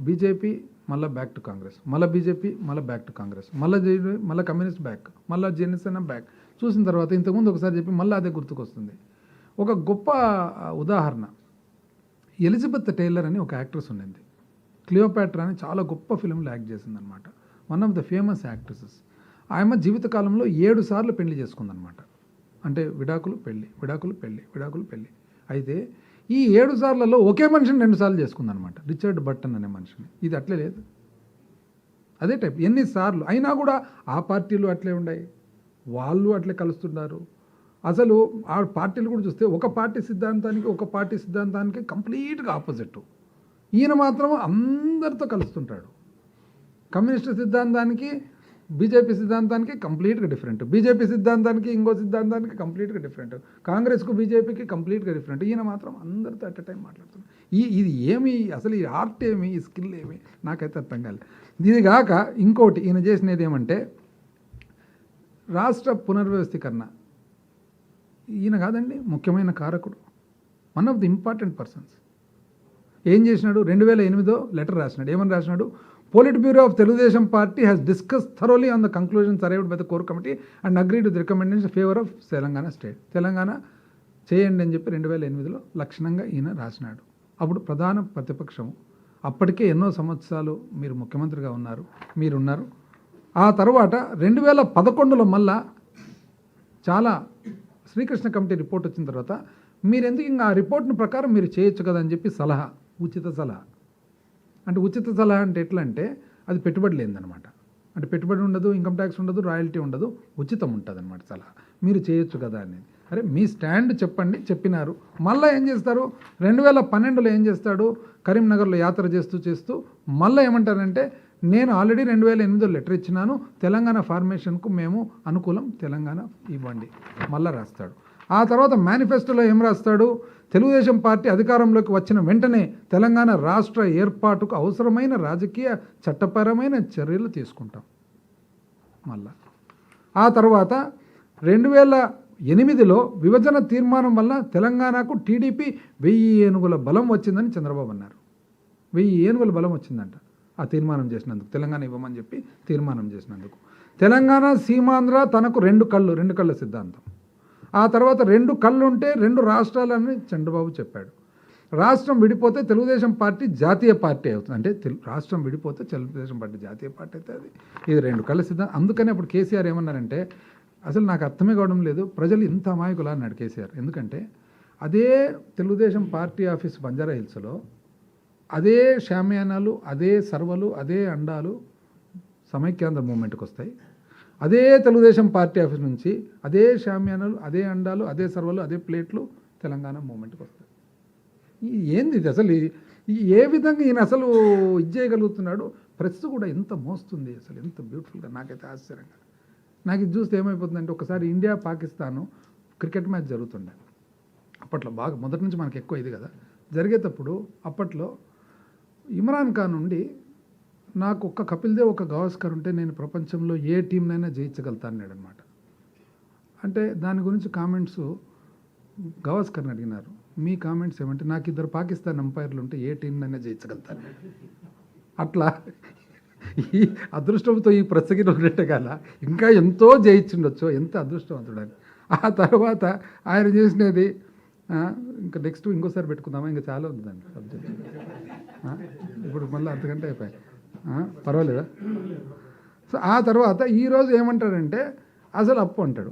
బీజేపీ మళ్ళీ బ్యాక్ టు కాంగ్రెస్, మళ్ళీ బీజేపీ మళ్ళీ బ్యాక్ టు కాంగ్రెస్, మళ్ళీ కమ్యూనిస్ట్ బ్యాక్, మళ్ళీ జనసేన బ్యాక్. చూసిన తర్వాత ఇంతకుముందు ఒకసారి చెప్పి మళ్ళీ అదే గుర్తుకొస్తుంది. ఒక గొప్ప ఉదాహరణ, ఎలిజబెత్ టైలర్ అని ఒక యాక్ట్రెస్ ఉండింది. క్లియోపాట్రా అని చాలా గొప్ప ఫిల్మ్లో యాక్ట్ చేసిందనమాట. One of the famous actresses. ఆమె జీవితకాలంలో 7 సార్లు పెళ్లి చేసుకుందనమాట. అంటే విడాకులు పెళ్ళి, విడాకులు పెళ్ళి, విడాకులు పెళ్ళి. అయితే ఈ 7 సార్లలో ఒకే మనిషిని 2 సార్లు చేసుకుందనమాట, రిచర్డ్ బర్టన్ అనే మనిషిని. ఇది అట్లే లేదు, అదే టైప్. ఎన్నిసార్లు అయినా కూడా ఆ పార్టీలు అట్లే ఉన్నాయి, వాళ్ళు అట్లే కలుస్తున్నారు. అసలు ఆ పార్టీలు కూడా చూస్తే ఒక పార్టీ సిద్ధాంతానికి కంప్లీట్గా ఆపోజిట్. ఈయన మాత్రం అందరితో కలుస్తుంటాడు. కమ్యూనిస్ట్ సిద్ధాంతానికి బీజేపీ సిద్ధాంతానికి కంప్లీట్గా డిఫరెంట్, బీజేపీ సిద్ధాంతానికి ఇంకో సిద్ధాంతానికి కంప్లీట్గా డిఫరెంట్, కాంగ్రెస్కు బీజేపీకి కంప్లీట్గా డిఫరెంట్. ఈయన మాత్రం అందరితో అట్ ఎ టైం మాట్లాడుతున్నాడు. ఇది ఏమి అసలు, ఈ ఆర్ట్ ఏమి, ఈ స్కిల్ ఏమి, నాకైతే అర్థం కాలేదు. ఇది కాక ఇంకోటి ఈయన చేసినది ఏమంటే రాష్ట్ర పునర్వ్యవస్థీకరణ. ఈయన కాదండి ముఖ్యమైన కారకుడు, one of the important persons. ఏం చేసినాడు, 2008 లెటర్ రాసినాడు. ఏమని రాసినాడు, Politburo Bureau of Telugu Party has discussed thoroughly on the conclusions arrived by the core committee and agreed with the recommendations in favor of Telangana state. Telangana చేయండి అని చెప్పి 2008లో లక్షణంగా ఈయన రాసినాడు. అప్పుడు ప్రధాన ప్రతిపక్షం, అప్పటికే ఎన్నో సంవత్సరాలు మీరు ముఖ్యమంత్రిగా మీరున్నారు. ఆ తర్వాత 2011లో మళ్ళా చాలా శ్రీకృష్ణ కమిటీ రిపోర్ట్ వచ్చిన తర్వాత మీరు ఎందుకు ఇంకా ఆ రిపోర్ట్ని ప్రకారం మీరు చేయొచ్చు కదా అని చెప్పి సలహా, ఉచిత సలహా. అంటే ఉచిత సలహా అంటే ఎట్లా అంటే అది పెట్టుబడి లేదనమాట. అంటే పెట్టుబడి ఉండదు, ఇన్కమ్ ట్యాక్స్ ఉండదు, రాయల్టీ ఉండదు, ఉచితం ఉంటుంది అనమాట సలహా. మీరు చేయొచ్చు కదా అనేది. అరే మీ స్టాండ్ చెప్పండి, చెప్పినారు. మళ్ళీ ఏం చేస్తారు, 2012లో ఏం చేస్తాడు, కరీంనగర్లో యాత్ర చేస్తూ మళ్ళీ ఏమంటారంటే నేను ఆల్రెడీ 2008లో లెటర్ ఇచ్చినాను, తెలంగాణ ఫార్మేషన్కు మేము అనుకూలం, తెలంగాణ ఇవ్వండి మళ్ళీ రాస్తాడు. ఆ తర్వాత మేనిఫెస్టోలో ఏం రాస్తాడు, తెలుగుదేశం పార్టీ అధికారంలోకి వచ్చిన వెంటనే తెలంగాణ రాష్ట్ర ఏర్పాటుకు అవసరమైన రాజకీయ చట్టపరమైన చర్యలు తీసుకుంటాం. మళ్ళా ఆ తర్వాత 2008లో విభజన తీర్మానం వల్ల తెలంగాణకు టీడీపీ 1000 ఏనుగుల బలం వచ్చిందని చంద్రబాబు అన్నారు. 1000 ఏనుగుల బలం వచ్చిందంట ఆ తీర్మానం చేసినందుకు, తెలంగాణ ఇవ్వమని చెప్పి తీర్మానం చేసినందుకు. తెలంగాణ సీమాంధ్ర తనకు 2 కళ్ళ సిద్ధాంతం. ఆ తర్వాత 2 కళ్ళు ఉంటే 2 రాష్ట్రాలని చంద్రబాబు చెప్పాడు. రాష్ట్రం విడిపోతే తెలుగుదేశం పార్టీ జాతీయ పార్టీ అవుతుంది. అంటే రాష్ట్రం విడిపోతే తెలుగుదేశం పార్టీ జాతీయ పార్టీ అవుతుంది. ఇది 2 కళ్ళ సిద్ధాంతం. అందుకని అప్పుడు కేసీఆర్ ఏమన్నారంటే అసలు నాకు అర్థమే కావడం లేదు, ప్రజలు ఇంత అమాయకులా అన్నాడు కేసీఆర్. ఎందుకంటే అదే తెలుగుదేశం పార్టీ ఆఫీస్ బంజారా హిల్స్లో అదే షామియానాలు, అదే సర్వలు, అదే అండాలు సమైక్యాంధ్ర మూమెంట్కి వస్తాయి. అదే తెలుగుదేశం పార్టీ ఆఫీస్ నుంచి అదే షామియానాలు, అదే అండాలు, అదే సర్వలు, అదే ప్లేట్లు తెలంగాణ మూమెంట్కి వస్తాయి. ఏంది ఇది అసలు, ఏ విధంగా ఈయన అసలు ఇది చేయగలుగుతున్నాడు. ప్రెస్ కూడా ఎంత మోస్తుంది అసలు, ఎంత బ్యూటిఫుల్గా, నాకైతే ఆశ్చర్యంగా. నాకు ఇది చూస్తే ఏమైపోతుందంటే ఒకసారి ఇండియా పాకిస్తాను క్రికెట్ మ్యాచ్ జరుగుతుండే అప్పట్లో, బాగా మొదటి నుంచి మనకి ఎక్కువ ఇది కదా జరిగేటప్పుడు. అప్పట్లో ఇమ్రాన్ ఖాన్ నుండి నాకు ఒక్క కపిల్ దేవ్, ఒక గవాస్కర్ ఉంటే నేను ప్రపంచంలో ఏ టీంనైనా జయించగలుగుతాను అన్నాడు అనమాట. అంటే దాని గురించి కామెంట్స్ గవాస్కర్ని అడిగినారు, మీ కామెంట్స్ ఏమంటే నాకు 2 పాకిస్తాన్ అంపైర్లు ఉంటే ఏ టీంనైనా జయించగలుగుతాను. అట్లా ఈ అదృష్టంతో ఈ ప్రసగిన ఉన్నట్టే కదా ఇంకా ఎంతో జయించుండొచ్చు, ఎంత అదృష్టవంతుడని. ఆ తర్వాత ఆయన చేసినది ఇంకా నెక్స్ట్ ఇంకోసారి పెట్టుకుందామా, ఇంకా చాలా ఉందండి సబ్జెక్ట్. ఇప్పుడు మళ్ళీ అంతకంటే అయిపోయాయి, పర్వాలేదా. సో ఆ తర్వాత ఈరోజు ఏమంటాడంటే అసలు అప్పు అంటాడు.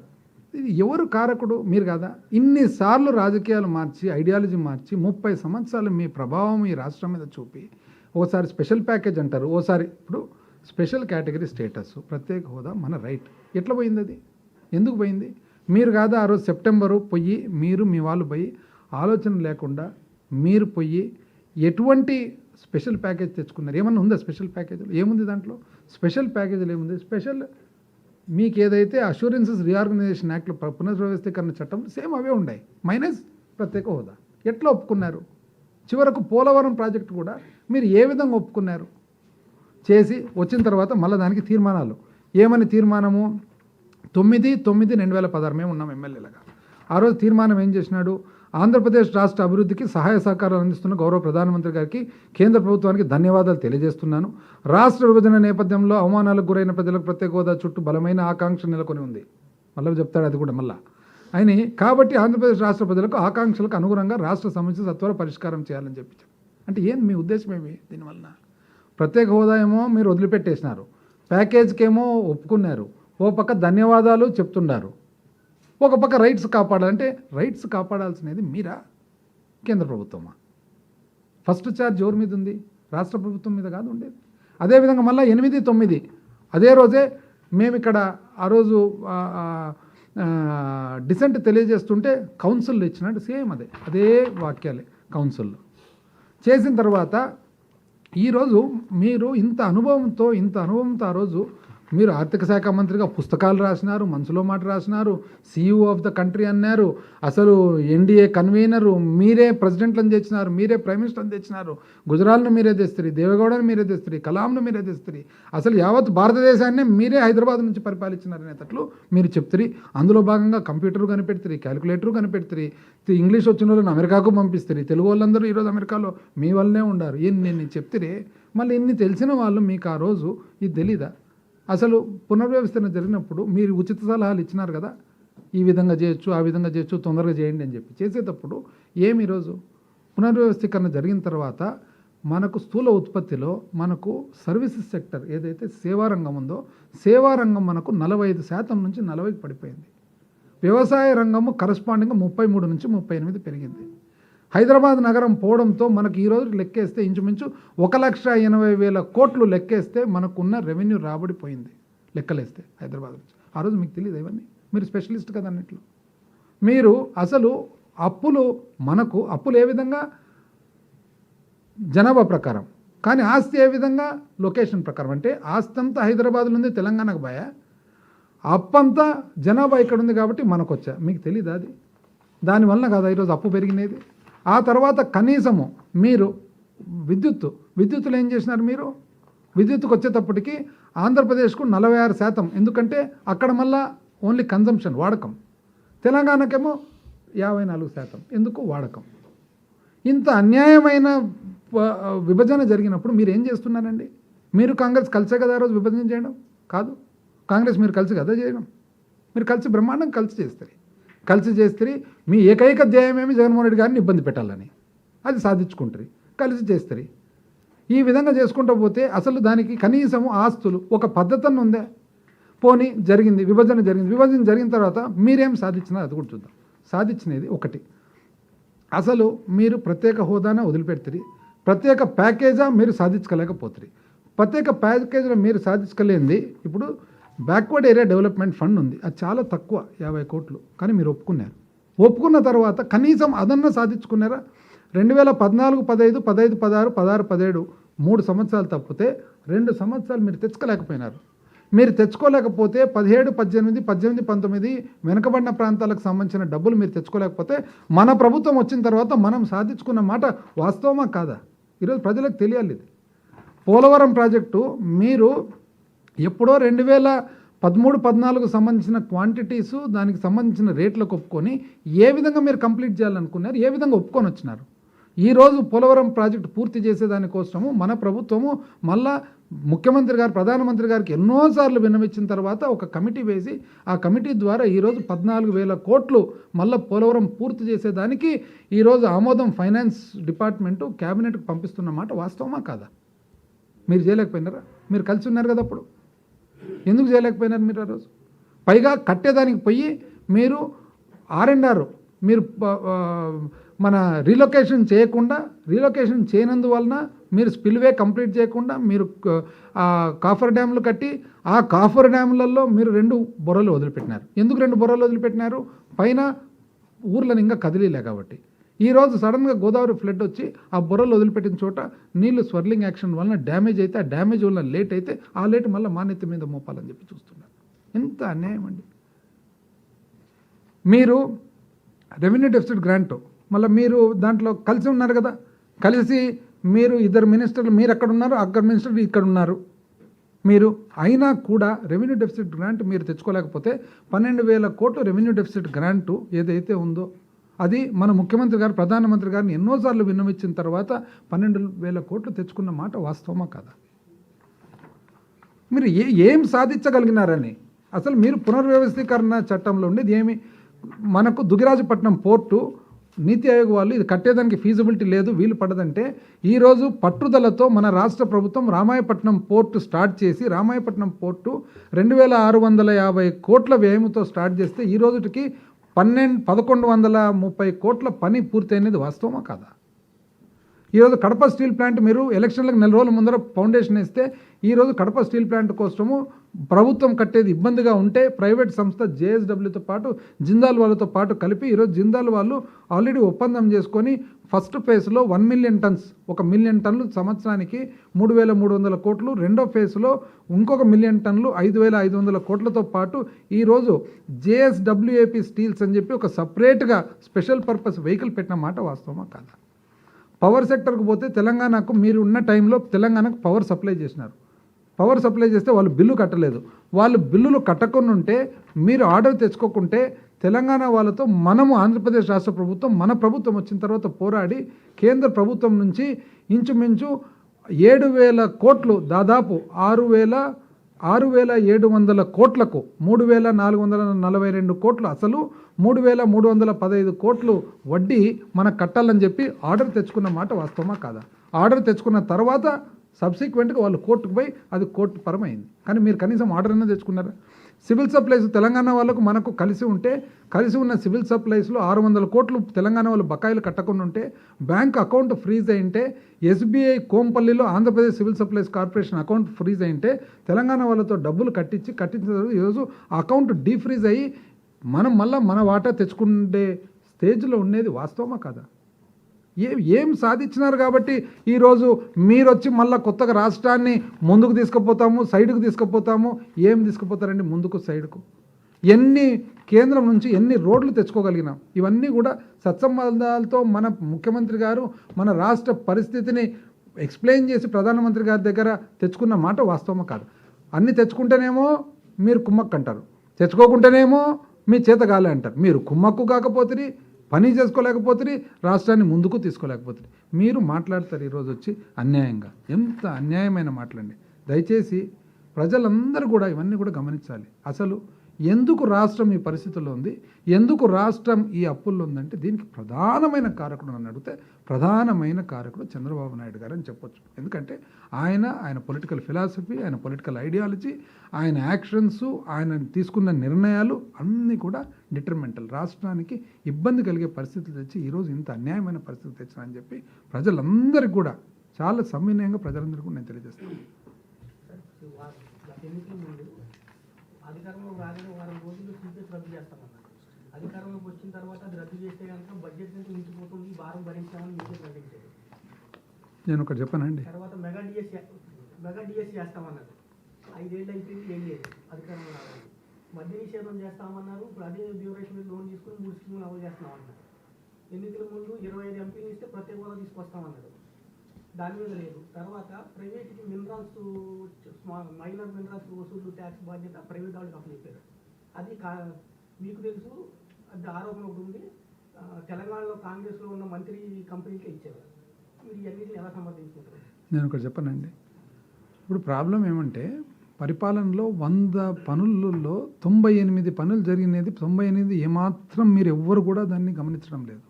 ఇది ఎవరు కారకుడు, మీరు కదా. ఇన్నిసార్లు రాజకీయాలు మార్చి, ఐడియాలజీ మార్చి, 30 సంవత్సరాలు మీ ప్రభావం ఈ రాష్ట్రం మీద చూపి, ఓసారి స్పెషల్ ప్యాకేజ్ అంటారు, ఓసారి ఇప్పుడు స్పెషల్ కేటగిరీ స్టేటస్, ప్రత్యేక హోదా మన రైట్. ఎట్లా పోయింది అది, ఎందుకు పోయింది? మీరు కాదా ఆ రోజు సెప్టెంబరు పోయి, మీరు మీ వాళ్ళు పోయి ఆలోచన లేకుండా మీరు పోయి ఎటువంటి స్పెషల్ ప్యాకేజ్ తెచ్చుకున్నారు? ఏమన్నా ఉందా స్పెషల్ ప్యాకేజీలు? ఏముంది దాంట్లో స్పెషల్ ప్యాకేజీలు? ఏముంది స్పెషల్? మీకు ఏదైతే అష్యూరెన్సెస్ రీఆర్గనైజేషన్ యాక్ట్లో పునర్వ్యవస్థీకరణ చట్టం సేమ్ అవే ఉన్నాయి, మైనస్ ప్రత్యేక హోదా. ఎట్లా ఒప్పుకున్నారు? చివరకు పోలవరం ప్రాజెక్టు కూడా మీరు ఏ విధంగా ఒప్పుకున్నారు? చేసి వచ్చిన తర్వాత మళ్ళీ దానికి తీర్మానాలు ఏమని తీర్మానము 9/9/2016 మేము ఉన్నాం ఎమ్మెల్యేలుగా. ఆ రోజు తీర్మానం ఏం చేసినాడు, ఆంధ్రప్రదేశ్ రాష్ట్ర అభివృద్ధికి సహాయ సహకారాలు అందిస్తున్న గౌరవ ప్రధానమంత్రి గారికి కేంద్ర ప్రభుత్వానికి ధన్యవాదాలు తెలియజేస్తున్నాను. రాష్ట్ర విభజన నేపథ్యంలో అవమానాలకు గురైన ప్రజలకు ప్రత్యేక హోదా చుట్టూ బలమైన ఆకాంక్ష నెలకొని ఉంది. మళ్ళీ చెప్తాడు అది కూడా మళ్ళా ఆయన. కాబట్టి ఆంధ్రప్రదేశ్ రాష్ట్ర ప్రజలకు ఆకాంక్షలకు అనుగుణంగా రాష్ట్ర సమస్య సత్వర పరిష్కారం చేయాలని చెప్పి. అంటే ఏం మీ ఉద్దేశం ఏమి దీనివల్ల? ప్రత్యేక హోదా ఏమో మీరు వదిలిపెట్టేసినారు, ప్యాకేజ్కేమో ఒప్పుకున్నారు, ఓ పక్క ధన్యవాదాలు చెప్తున్నారు, ఒక పక్క రైట్స్ కాపాడాలంటే రైట్స్ కాపాడాల్సినది మీరా కేంద్ర ప్రభుత్వమా? ఫస్ట్ ఛార్జ్ ఎవరి మీద ఉంది? రాష్ట్ర ప్రభుత్వం మీద కాదు ఉండేది. అదేవిధంగా మళ్ళీ 8/9 అదే రోజే మేము ఇక్కడ ఆ రోజు డిసెంట్ తెలియజేస్తుంటే కౌన్సిల్ ఇచ్చినట్టు సేమ్ అదే వాక్యాలే కౌన్సిల్లో చేసిన తర్వాత ఈరోజు మీరు ఇంత అనుభవంతో ఆ రోజు మీరు ఆర్థిక శాఖ మంత్రిగా పుస్తకాలు రాసినారు, మనసులో మాట రాసినారు, CEO ఆఫ్ ద కంట్రీ అన్నారు, అసలు NDA కన్వీనరు మీరే, ప్రెసిడెంట్లను తెచ్చినారు మీరే, ప్రైమ్ మినిస్టర్ని తెచ్చినారు, గుజరాల్ను మీరే తెస్తారు, దేవేగౌడను మీరే తెస్తారు, కలాంను మీరే తెస్తారు, అసలు యావత్ భారతదేశాన్ని మీరే హైదరాబాద్ నుంచి పరిపాలించినారనేటట్లు మీరు చెప్తారు. అందులో భాగంగా కంప్యూటర్ కనిపెడతారు, క్యాలిక్యులేటర్ కనిపెడతారు, ఇంగ్లీష్ వచ్చిన వాళ్ళని అమెరికాకు పంపిస్తారు, తెలుగు వాళ్ళందరూ ఈరోజు అమెరికాలో మీ వల్లనే ఉండారు. నేను చెప్తారే మళ్ళీ ఇన్ని తెలిసిన వాళ్ళు మీకు ఆ రోజు ఇది తెలీదా? అసలు పునర్వ్యవస్థన జరిగినప్పుడు మీరు ఉచిత సలహాలు ఇచ్చినారు కదా, ఈ విధంగా చేయొచ్చు, ఆ విధంగా చేయొచ్చు, తొందరగా చేయండి అని చెప్పి చేసేటప్పుడు ఏమి ఈరోజు పునర్వ్యవస్థీకరణ జరిగిన తర్వాత మనకు స్థూల ఉత్పత్తిలో మనకు సర్వీసెస్ సెక్టర్ ఏదైతే సేవారంగం ఉందో, సేవారంగం మనకు 45% నుంచి 40కి పడిపోయింది. వ్యవసాయ రంగము కరస్పాండింగ్గా 33 నుంచి 38 పెరిగింది. హైదరాబాద్ నగరం పోవడంతో మనకు ఈరోజు లెక్కేస్తే ఇంచుమించు 1,80,000 కోట్లు లెక్కేస్తే మనకున్న రెవెన్యూ రాబడిపోయింది లెక్కలేస్తే హైదరాబాద్ నుంచి. ఆ రోజు మీకు తెలియదు ఇవన్నీ, మీరు స్పెషలిస్ట్ కదా అన్నిట్లో. మీరు అసలు అప్పులు ఏ విధంగా జనాభా ప్రకారం, కానీ ఆస్తి ఏ విధంగా లొకేషన్ ప్రకారం. అంటే ఆస్తి అంతా హైదరాబాద్లో ఉంది, తెలంగాణకు పోయా, అప్పంతా జనాభా ఇక్కడ ఉంది కాబట్టి మనకు వచ్చా. మీకు తెలీదా అది? దానివల్ల కదా ఈరోజు అప్పు పెరిగినది. ఆ తర్వాత కనీసము మీరు విద్యుత్తులు ఏం చేసినారు? మీరు విద్యుత్తుకు వచ్చేటప్పటికి ఆంధ్రప్రదేశ్కు 46%, ఎందుకంటే అక్కడ మళ్ళా ఓన్లీ కన్జంప్షన్ వాడకం, తెలంగాణకేమో 54%, ఎందుకు వాడకం. ఇంత అన్యాయమైన విభజన జరిగినప్పుడు మీరు ఏం చేస్తున్నారండి? మీరు కాంగ్రెస్ కలిసే కదా ఆ రోజు విభజన చేయడం? కాదు, కాంగ్రెస్ మీరు కలిసి కదా చేయడం. మీరు కలిసి బ్రహ్మాండం కలిసి చేస్తారు. మీ ఏకైక ధ్యేయమేమి జగన్మోహన్ రెడ్డి గారిని ఇబ్బంది పెట్టాలని, అది సాధించుకుంటారు, కలిసి చేస్తారు. ఈ విధంగా చేసుకుంటూ పోతే అసలు దానికి కనీసము ఆస్తులు ఒక పద్ధతి ఉందే. పోనీ విభజన జరిగిన తర్వాత మీరేం సాధించినారు అది కూడా చూద్దాం. సాధించినది ఒకటి, అసలు మీరు ప్రత్యేక హోదాన వదిలిపెడతారు, ప్రత్యేక ప్యాకేజా మీరు సాధించలేకపోతారు. ప్రత్యేక ప్యాకేజీలో మీరు సాధించలేనిది ఇప్పుడు బ్యాక్వర్డ్ ఏరియా డెవలప్మెంట్ ఫండ్ ఉంది, అది చాలా తక్కువ 50 కోట్లు, కానీ మీరు ఒప్పుకున్న తర్వాత కనీసం అదన్నా సాధించుకున్నారా? 2014, 15, 15, 16, 16, 17 3 సంవత్సరాలు తప్పితే 2 సంవత్సరాలు మీరు తెచ్చుకోలేకపోయినారు. మీరు తెచ్చుకోలేకపోతే 17, 18, 18, 19 వెనుకబడిన ప్రాంతాలకు సంబంధించిన డబ్బులు మీరు తెచ్చుకోలేకపోతే మన ప్రభుత్వం వచ్చిన తర్వాత మనం సాధించుకున్న మాట వాస్తవమా కాదా? ఈరోజు ప్రజలకు తెలియాలి. ఇది పోలవరం ప్రాజెక్టు మీరు ఎప్పుడో 2013, 14 సంబంధించిన క్వాంటిటీసు, దానికి సంబంధించిన రేట్లకు ఒప్పుకొని ఏ విధంగా మీరు కంప్లీట్ చేయాలనుకున్నారు, ఏ విధంగా ఒప్పుకొని వచ్చినారు. ఈరోజు పోలవరం ప్రాజెక్టు పూర్తి చేసేదానికోసము మన ప్రభుత్వము మళ్ళా ముఖ్యమంత్రి గారు, ప్రధానమంత్రి గారికి ఎన్నోసార్లు విన్నవించిన తర్వాత ఒక కమిటీ వేసి ఆ కమిటీ ద్వారా ఈరోజు 14,000 కోట్లు మళ్ళీ పోలవరం పూర్తి చేసేదానికి ఈరోజు ఆమోదం ఫైనాన్స్ డిపార్ట్మెంటు క్యాబినెట్కి పంపిస్తున్న మాట వాస్తవమా కాదా? మీరు చేయలేకపోయినారా? మీరు కలిసి ఉన్నారు కదా అప్పుడు, ఎందుకు చేయలేకపోయినారు మీరు ఆ రోజు? పైగా కట్టేదానికి పోయి మీరు R&R మీరు మన రీలొకేషన్ చేయనందువలన మీరు స్పిల్వే కంప్లీట్ చేయకుండా మీరు కాఫర్ డ్యామ్లు కట్టి ఆ కాఫర్ డ్యామ్లలో మీరు 2 బొర్రలు వదిలిపెట్టినారు. ఎందుకు 2 బొర్రలు వదిలిపెట్టినారు? పైన ఊర్లను ఇంకా కదిలీలే కాబట్టి. ఈరోజు సడన్గా గోదావరి ఫ్లడ్ వచ్చి ఆ బొర్రలు వదిలిపెట్టిన చోట నీళ్లు స్వర్లింగ్ యాక్షన్ వలన డ్యామేజ్ అయితే, ఆ డ్యామేజ్ వలన లేట్ అయితే ఆ లేట్ మళ్ళీ మాన్యత మీద మోపాలని చెప్పి చూస్తున్నారు. ఎంత అన్యాయం అండి. మీరు రెవెన్యూ డెఫిసిట్ గ్రాంట్ మళ్ళీ మీరు దాంట్లో కలిసి ఉన్నారు కదా, కలిసి మీరు 2 మినిస్టర్లు మీరు అక్కడ ఉన్నారు, అక్కడ మినిస్టర్లు ఇక్కడ ఉన్నారు, మీరు అయినా కూడా రెవెన్యూ డెఫిసిట్ గ్రాంట్ మీరు తెచ్చుకోలేకపోతే 12,000 కోట్లు రెవెన్యూ డెఫిసిట్ గ్రాంటు ఏదైతే ఉందో అది మన ముఖ్యమంత్రి గారు ప్రధానమంత్రి గారిని ఎన్నోసార్లు విన్నవించిన తర్వాత 12,000 కోట్లు తెచ్చుకున్న మాట వాస్తవమా కాదా? మీరు ఏం సాధించగలిగినారని అసలు మీరు పునర్వ్యవస్థీకరణ చట్టంలో ఉండేది ఏమి? మనకు దుగిరాజపట్నం పోర్టు నీతి ఆయోగ్ వాళ్ళు ఇది కట్టేదానికి ఫీజిబిలిటీ లేదు, వీలు పడదంటే ఈరోజు పట్టుదలతో మన రాష్ట్ర ప్రభుత్వం రామాయపట్నం పోర్టు స్టార్ట్ చేసి రామాయపట్నం పోర్టు 2,650 కోట్ల వ్యయంతో స్టార్ట్ చేస్తే ఈ రోజుకి 1,130 కోట్ల పని పూర్తయినది వాస్తవమా కాదా? ఈరోజు కడప స్టీల్ ప్లాంట్ మీరు ఎలక్షన్లకు 4 రోజుల ముందర ఫౌండేషన్ వేస్తే ఈరోజు కడప స్టీల్ ప్లాంట్ కోసము ప్రభుత్వం కట్టేది ఇబ్బందిగా ఉంటే ప్రైవేట్ సంస్థ జేఎస్డబ్ల్యూతో పాటు జిందాల్ వాళ్ళతో పాటు కలిపి ఈరోజు జిందాల్ వాళ్ళు ఆల్రెడీ ఒప్పందం చేసుకొని ఫస్ట్ ఫేజ్లో 1 మిలియన్ టన్స్ 1 మిలియన్ టన్నులు సంవత్సరానికి 3,300 కోట్లు, రెండో ఫేజ్లో ఇంకొక 1 మిలియన్ టన్నులు 5,500 కోట్లతో పాటు ఈరోజు జేఎస్డబ్ల్యూఏపీ స్టీల్స్ అని చెప్పి ఒక సపరేట్గా స్పెషల్ పర్పస్ వెహికల్ పెట్టిన మాట వాస్తవమా కాదా? పవర్ సెక్టర్కి పోతే తెలంగాణకు మీరు ఉన్న టైంలో తెలంగాణకు పవర్ సప్లై చేసినారు. పవర్ సప్లై చేస్తే వాళ్ళు బిల్లు కట్టలేదు. వాళ్ళు బిల్లులు కట్టకుండా ఉంటే మీరు ఆర్డర్ తెచ్చుకోకుంటే తెలంగాణ వాళ్ళతో మనము ఆంధ్రప్రదేశ్ రాష్ట్ర ప్రభుత్వం మన ప్రభుత్వం వచ్చిన తర్వాత పోరాడి కేంద్ర ప్రభుత్వం నుంచి ఇంచుమించు 7,000 కోట్లు దాదాపు 6,700 కోట్లకు 3,442 కోట్లు అసలు 3,315 కోట్లు వడ్డీ మనకు కట్టాలని చెప్పి ఆర్డర్ తెచ్చుకున్న మాట వాస్తవమా కాదా? ఆర్డర్ తెచ్చుకున్న తర్వాత సబ్సిక్వెంట్గా వాళ్ళు కోర్టుకు పోయి అది కోర్టు పరమైంది. కానీ మీరు కనీసం ఆర్డర్ అయినా తెచ్చుకున్నారా? సివిల్ సప్లైస్ తెలంగాణ వాళ్ళకు మనకు కలిసి ఉంటే కలిసి ఉన్న సివిల్ సప్లైస్లో 600 కోట్లు తెలంగాణ వాళ్ళు బకాయిలు కట్టకుండా ఉంటే బ్యాంక్ అకౌంట్ ఫ్రీజ్ అయింటే ఎస్బీఐ కోంపల్లిలో Andhra Pradesh civil supplies corporation account freeze అయింటే తెలంగాణ వాళ్ళతో డబ్బులు కట్టించిన ఈరోజు అకౌంట్ డీఫ్రీజ్ అయ్యి మనం మళ్ళీ మన వాటా తెచ్చుకునే స్టేజ్లో ఉండేది వాస్తవమా కాదా? ఏం సాధించినారు కాబట్టి ఈరోజు మీరు వచ్చి మళ్ళీ కొత్తగా రాష్ట్రాన్ని ముందుకు తీసుకుపోతాము, సైడ్కు తీసుకుపోతాము. ఏం తీసుకుపోతారండి ముందుకు సైడ్కు? ఎన్ని కేంద్రం నుంచి ఎన్ని రోడ్లు తెచ్చుకోగలిగినాం? ఇవన్నీ కూడా సత్సంబంధాలతో మన ముఖ్యమంత్రి గారు మన రాష్ట్ర పరిస్థితిని ఎక్స్ప్లెయిన్ చేసి ప్రధానమంత్రి గారి దగ్గర తెచ్చుకున్న మాట వాస్తవమా కాదు? అన్నీ తెచ్చుకుంటేనేమో మీరు కుమ్మక్కు అంటారు, తెచ్చుకోకుంటేనేమో మీ చేత కాలే అంటారు. మీరు కుమ్మక్కు కాకపోతే పని చేసుకోలేకపోతే రాష్ట్రాన్ని ముందుకు తీసుకోలేకపోతే మీరు మాట్లాడతారు ఈరోజు వచ్చి అన్యాయంగా. ఎంత అన్యాయమైన మాటలండి. దయచేసి ప్రజలందరూ కూడా ఇవన్నీ కూడా గమనించాలి. అసలు ఎందుకు రాష్ట్రం ఈ పరిస్థితుల్లో ఉంది, ఎందుకు రాష్ట్రం ఈ అప్పుల్లో ఉందంటే దీనికి ప్రధానమైన కారకుడు నన్ను అడిగితే ప్రధానమైన కారకుడు చంద్రబాబు నాయుడు గారు అని చెప్పొచ్చు. ఎందుకంటే ఆయన పొలిటికల్ ఫిలాసఫీ, ఆయన పొలిటికల్ ఐడియాలజీ, ఆయన యాక్షన్స్, ఆయన తీసుకున్న నిర్ణయాలు అన్నీ కూడా డిటర్మెంటల్. రాష్ట్రానికి ఇబ్బంది కలిగే పరిస్థితులు తెచ్చి ఈరోజు ఇంత అన్యాయమైన పరిస్థితులు తెచ్చానని చెప్పి ప్రజలందరికీ కూడా చాలా సవినయంగా ప్రజలందరికీ కూడా నేను తెలియజేస్తాను. అధికారంలో రాగానే 1 రోజులు సీపీఎస్ రద్దు చేస్తామన్నారు. అధికారంలోకి వచ్చిన తర్వాత అది రద్దు చేస్తే కనుక బడ్జెట్ నుంచి మించిపోతుంది, భారం భరించామని మీకే ప్రకటించారు. నేను ఒకటి చెప్పానండి. తర్వాత మెగా డిఎస్ చేస్తామన్నారు. 5 ఏళ్ళు అయిపోయింది, ఏం లేదు అధికారంలో రావాలి. మద్య నిషేధం చేస్తామన్నారు. ఇప్పుడు అదే డ్యూరేషన్ మీద లోన్ తీసుకుని 3 స్కీములు అమలు చేస్తామన్నారు. ఎన్నికల ముందు 25 ఎంపీలు ఇస్తే ప్రత్యేక హోదా తీసుకొస్తామన్నారు. దాని మీద లేదు. తర్వాత ప్రైవేట్కి మినరల్స్ మైనర్ మినరల్స్ వసూలు ట్యాక్స్ బాధ్యత ప్రైవేట్ వాళ్ళకి అప్పచెప్పారు. అది మీకు తెలుసు, అది ఆరోపణ ఒకటి ఉంది. తెలంగాణలో కాంగ్రెస్లో ఉన్న మంత్రి కంపెనీకే ఇచ్చారు. మీరు ఇవన్నీ ఎలా సమర్థించుకుంటారు? నేను ఒకటి చెప్పానండి. ఇప్పుడు ప్రాబ్లం ఏమంటే పరిపాలనలో 100 పనులలో 98 పనులు జరిగినది 98 ఏమాత్రం మీరు ఎవ్వరు కూడా దాన్ని గమనించడం లేదు.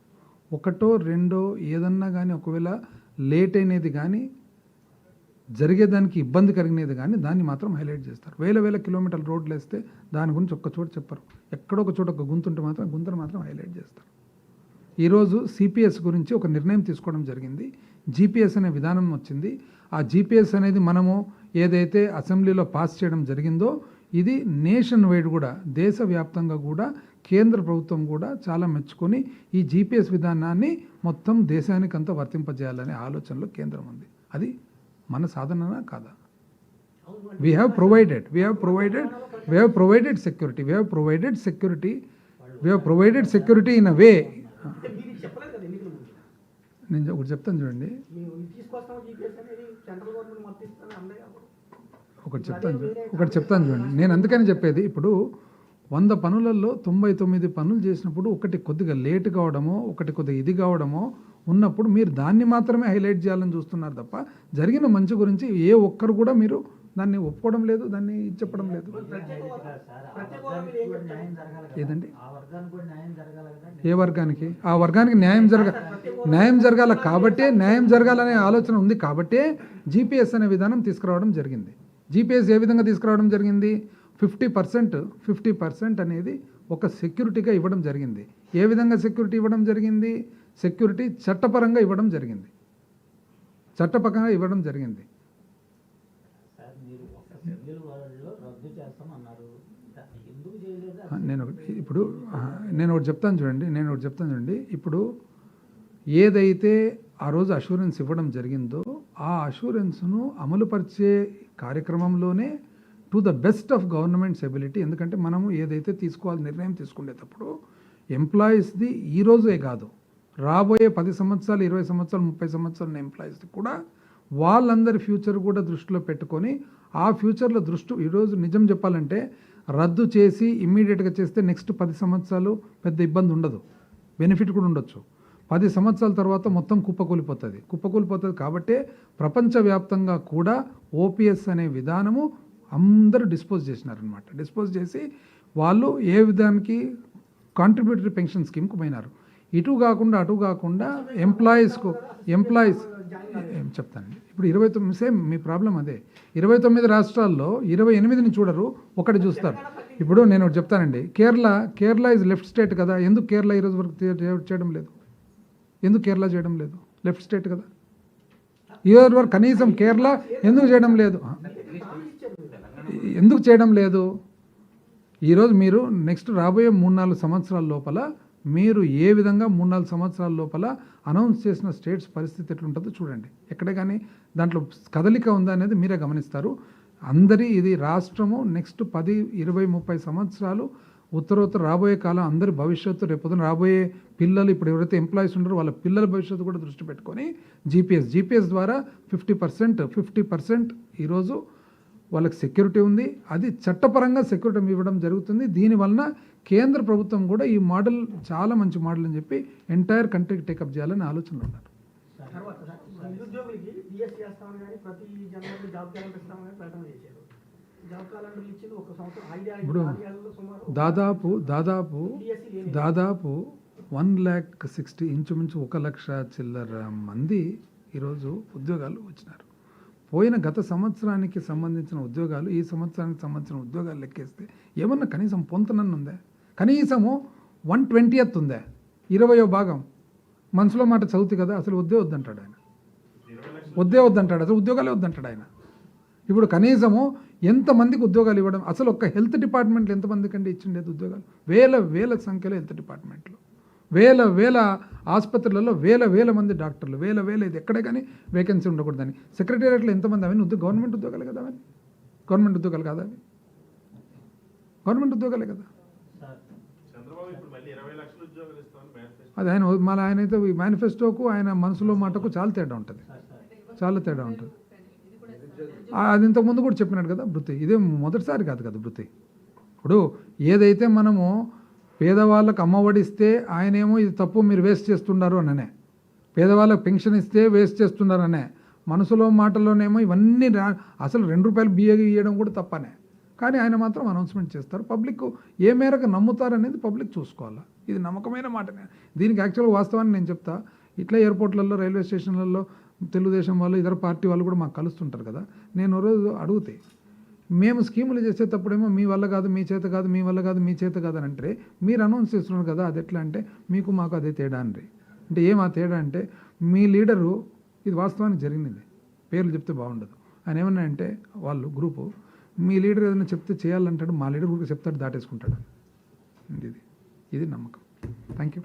1, 2 ఏదన్నా కానీ ఒకవేళ లేట్ అయినది కానీ జరిగేదానికి ఇబ్బంది కలిగినది కానీ దాన్ని మాత్రం హైలైట్ చేస్తారు. వేల కిలోమీటర్ల రోడ్లు వేస్తే దాని గురించి ఒక్క చోట చెప్పరు. ఎక్కడో ఒక చోట ఒక గుంతుంటే మాత్రం గుంతను మాత్రం హైలైట్ చేస్తారు. ఈరోజు సిపిఎస్ గురించి ఒక నిర్ణయం తీసుకోవడం జరిగింది. జీపీఎస్ అనే విధానం వచ్చింది. ఆ జీపీఎస్ అనేది మనము ఏదైతే అసెంబ్లీలో పాస్ చేయడం జరిగిందో ఇది నేషన్ వైడ్ కూడా దేశవ్యాప్తంగా కూడా కేంద్ర ప్రభుత్వం కూడా చాలా మెచ్చుకొని ఈ జీపీఎస్ విధానాన్ని మొత్తం దేశానికంతా వర్తింపజేయాలనే ఆలోచనలో కేంద్రం ఉంది. అది మన సాధననా కాదా? we have provided security in a way. నేను ఒకటి చెప్తాను చూడండి. ఒకటి చెప్తాను చూడండి. నేను అందుకని చెప్పేది, ఇప్పుడు 100 పనులలో 99 పనులు చేసినప్పుడు ఒకటి కొద్దిగా లేట్ కావడమో, ఒకటి కొద్దిగా ఇది కావడమో ఉన్నప్పుడు మీరు దాన్ని మాత్రమే హైలైట్ చేయాలని చూస్తున్నారు తప్ప జరిగిన మంచి గురించి ఏ ఒక్కరు కూడా మీరు దాన్ని ఒప్పుకోవడం లేదు, దాన్ని చెప్పడం లేదు. ఏదండి? ఏ వర్గానికి? ఆ వర్గానికి న్యాయం జరగాల కాబట్టే, న్యాయం జరగాలనే ఆలోచన ఉంది కాబట్టే జీపీఎస్ అనే విధానం తీసుకురావడం జరిగింది. జీపీఎస్ ఏ విధంగా తీసుకురావడం జరిగింది? 50% అనేది ఒక సెక్యూరిటీగా ఇవ్వడం జరిగింది. ఏ విధంగా సెక్యూరిటీ ఇవ్వడం జరిగింది? సెక్యూరిటీ చట్టపరంగా ఇవ్వడం జరిగింది. చట్టపరంగా ఇవ్వడం జరిగింది. నేను ఒకటి చెప్తాను చూడండి. ఇప్పుడు ఏదైతే ఆ రోజు అష్యూరెన్స్ ఇవ్వడం జరిగిందో ఆ అష్యూరెన్స్ను అమలుపరిచే కార్యక్రమంలోనే to the best of government's ability. ఎందుకంటే మనము ఏదైతే నిర్ణయం తీసుకునేటప్పుడు ఎంప్లాయీస్ది ఈ రోజే కాదు, రాబోయే 10 సంవత్సరాలు, 20 సంవత్సరాలు, 30 సంవత్సరాల ఎంప్లాయీస్ది కూడా వాళ్ళందరి ఫ్యూచర్ కూడా దృష్టిలో పెట్టుకొని ఆ ఫ్యూచర్లో ఈరోజు నిజం చెప్పాలంటే రద్దు చేసి ఇమ్మీడియట్గా చేస్తే నెక్స్ట్ 10 సంవత్సరాలు పెద్ద ఇబ్బంది ఉండదు, బెనిఫిట్ కూడా ఉండొచ్చు. 10 సంవత్సరాల తర్వాత మొత్తం కుప్పకూలిపోతుంది. కాబట్టే ప్రపంచవ్యాప్తంగా కూడా ఓపీఎస్ అనే విధానము అందరూ డిస్పోజ్ చేసినారనమాట. డిస్పోజ్ చేసి వాళ్ళు ఏ విధానికి కాంట్రిబ్యూటరీ పెన్షన్ స్కీమ్కి పోయినారు. అటు కాకుండా ఎంప్లాయీస్ ఏం చెప్తానండి. ఇప్పుడు 29 సేమ్ మీ ప్రాబ్లం అదే. 29 రాష్ట్రాల్లో 28ని చూడరు, ఒకటి చూస్తారు. ఇప్పుడు నేను ఒకటి చెప్తానండి. కేరళ ఇస్ లెఫ్ట్ స్టేట్ కదా, ఎందుకు కేరళ ఈరోజు వరకు చేయడం లేదు? ఎందుకు కేరళ చేయడం లేదు? లెఫ్ట్ స్టేట్ కదా. ఈరోజు వరకు కనీసం కేరళ ఎందుకు చేయడం లేదు? ఈరోజు మీరు నెక్స్ట్ రాబోయే 3-4 సంవత్సరాల లోపల మీరు ఏ విధంగా 3-4 సంవత్సరాల లోపల అనౌన్స్ చేసిన స్టేట్స్ పరిస్థితి ఎట్లుంటుందో చూడండి. ఎక్కడే కానీ దాంట్లో కదలిక ఉందా అనేది మీరే గమనిస్తారు. ఇది రాష్ట్రము నెక్స్ట్ 10, 20, 30 సంవత్సరాలు ఉత్తరోత్తర రాబోయే కాలం అందరి భవిష్యత్తు, రేపొద్దున రాబోయే పిల్లలు, ఇప్పుడు ఎవరైతే ఎంప్లాయీస్ ఉన్నారో వాళ్ళ పిల్లల భవిష్యత్తు కూడా దృష్టి పెట్టుకొని జీపీఎస్ ద్వారా 50% ఈరోజు వాళ్ళకి సెక్యూరిటీ ఉంది. అది చట్టపరంగా సెక్యూరిటీ ఇవ్వడం జరుగుతుంది. దీనివలన కేంద్ర ప్రభుత్వం కూడా ఈ మోడల్ చాలా మంచి మోడల్ అని చెప్పి ఎంటైర్ కంట్రీకి టేకప్ చేయాలని ఆలోచనలు ఉన్నారు. నిరుద్యోగులకి డిఎస్ చేస్తామని కానీ ప్రతి జనవరి జాబ్ క్యాలెండర్ ఇస్తామని ప్రకటన చేశారు. జాబ్ క్యాలెండర్ ఇచ్చింది ఒక సంవత్సరం ఇప్పుడు దాదాపు 1,60,000 ఇంచుమించు 1,00,000 చిల్లర మంది ఈరోజు ఉద్యోగాలు వచ్చినారు. పోయిన గత సంవత్సరానికి సంబంధించిన ఉద్యోగాలు, ఈ సంవత్సరానికి సంబంధించిన ఉద్యోగాలు లెక్కేస్తే ఏమన్నా కనీసం పొంతనన్ను ఉందా? కనీసము 1/20 ఉందా? 20వ భాగం మనసులో మాట చదువుతుంది కదా, అసలు వద్దంటాడు ఆయన. అసలు ఉద్యోగాలే వద్దంటాడు ఆయన. ఇప్పుడు కనీసము ఎంతమందికి ఉద్యోగాలు ఇవ్వడం, అసలు ఒక్క హెల్త్ డిపార్ట్మెంట్లో ఎంతమందికి అండి ఇచ్చిండేది ఉద్యోగాలు? వేల సంఖ్యలో హెల్త్ డిపార్ట్మెంట్లో, వేల ఆసుపత్రులలో వేల మంది డాక్టర్లు, వేల ఇది ఎక్కడే కానీ వేకెన్సీ ఉండకూడదని. సెక్రటేరియట్లో ఎంతమంది? అవన్నీ గవర్నమెంట్ ఉద్యోగాలే కదా, అవన్నీ గవర్నమెంట్ ఉద్యోగాలు కాదా? అవి గవర్నమెంట్ ఉద్యోగాలే కదా. అది ఆయన అయితే మేనిఫెస్టోకు ఆయన మనసులో మాటకు చాలా తేడా ఉంటుంది. అది ఇంతకుముందు కూడా చెప్పినాడు కదా బృతి. ఇదే మొదటిసారి కాదు కదా బృతి. ఇప్పుడు ఏదైతే మనము పేదవాళ్ళకు అమ్మఒడి ఇస్తే ఆయనేమో ఇది తప్పు, మీరు వేస్ట్ చేస్తున్నారు అననే. పేదవాళ్ళకు పెన్షన్ ఇస్తే వేస్ట్ చేస్తున్నారు అనే మనసులో మాటల్లోనేమో ఇవన్నీ అసలు 2 రూపాయలు బియ్యం ఇవ్వడం కూడా తప్పనే. కానీ ఆయన మాత్రం అనౌన్స్మెంట్ చేస్తారు. పబ్లిక్ ఏ మేరకు నమ్ముతారు అనేది పబ్లిక్ చూసుకోవాలి. ఇది నమ్మకమైన మాటనే. దీనికి యాక్చువల్గా వాస్తవాన్ని నేను చెప్తా. ఇట్లా ఎయిర్పోర్ట్లలో, రైల్వే స్టేషన్లలో తెలుగుదేశం వాళ్ళు, ఇతర పార్టీ వాళ్ళు కూడా మాకు కలుస్తుంటారు కదా. నేను రోజు అడిగితే, మేము స్కీములు చేసేటప్పుడేమో మీ వల్ల కాదు, మీ చేత కాదు, మీ వల్ల కాదు, మీ చేత కాదు అని అంటే, మీరు అనౌన్స్ చేస్తున్నారు కదా, అది ఎట్లా అంటే మీకు మాకు అదే తేడా అండి. అంటే ఏమా తేడా అంటే, మీ లీడరు, ఇది వాస్తవానికి జరిగింది, పేర్లు చెప్తే బాగుండదు, ఆయన ఏమన్నా అంటే వాళ్ళు గ్రూపు, మీ లీడర్ ఏదైనా చెప్తే చేయాలంటాడు, మా లీడర్ కూడా చెప్తాడు, దాటేసుకుంటాడు. ఇది నమ్మకం. Thank you.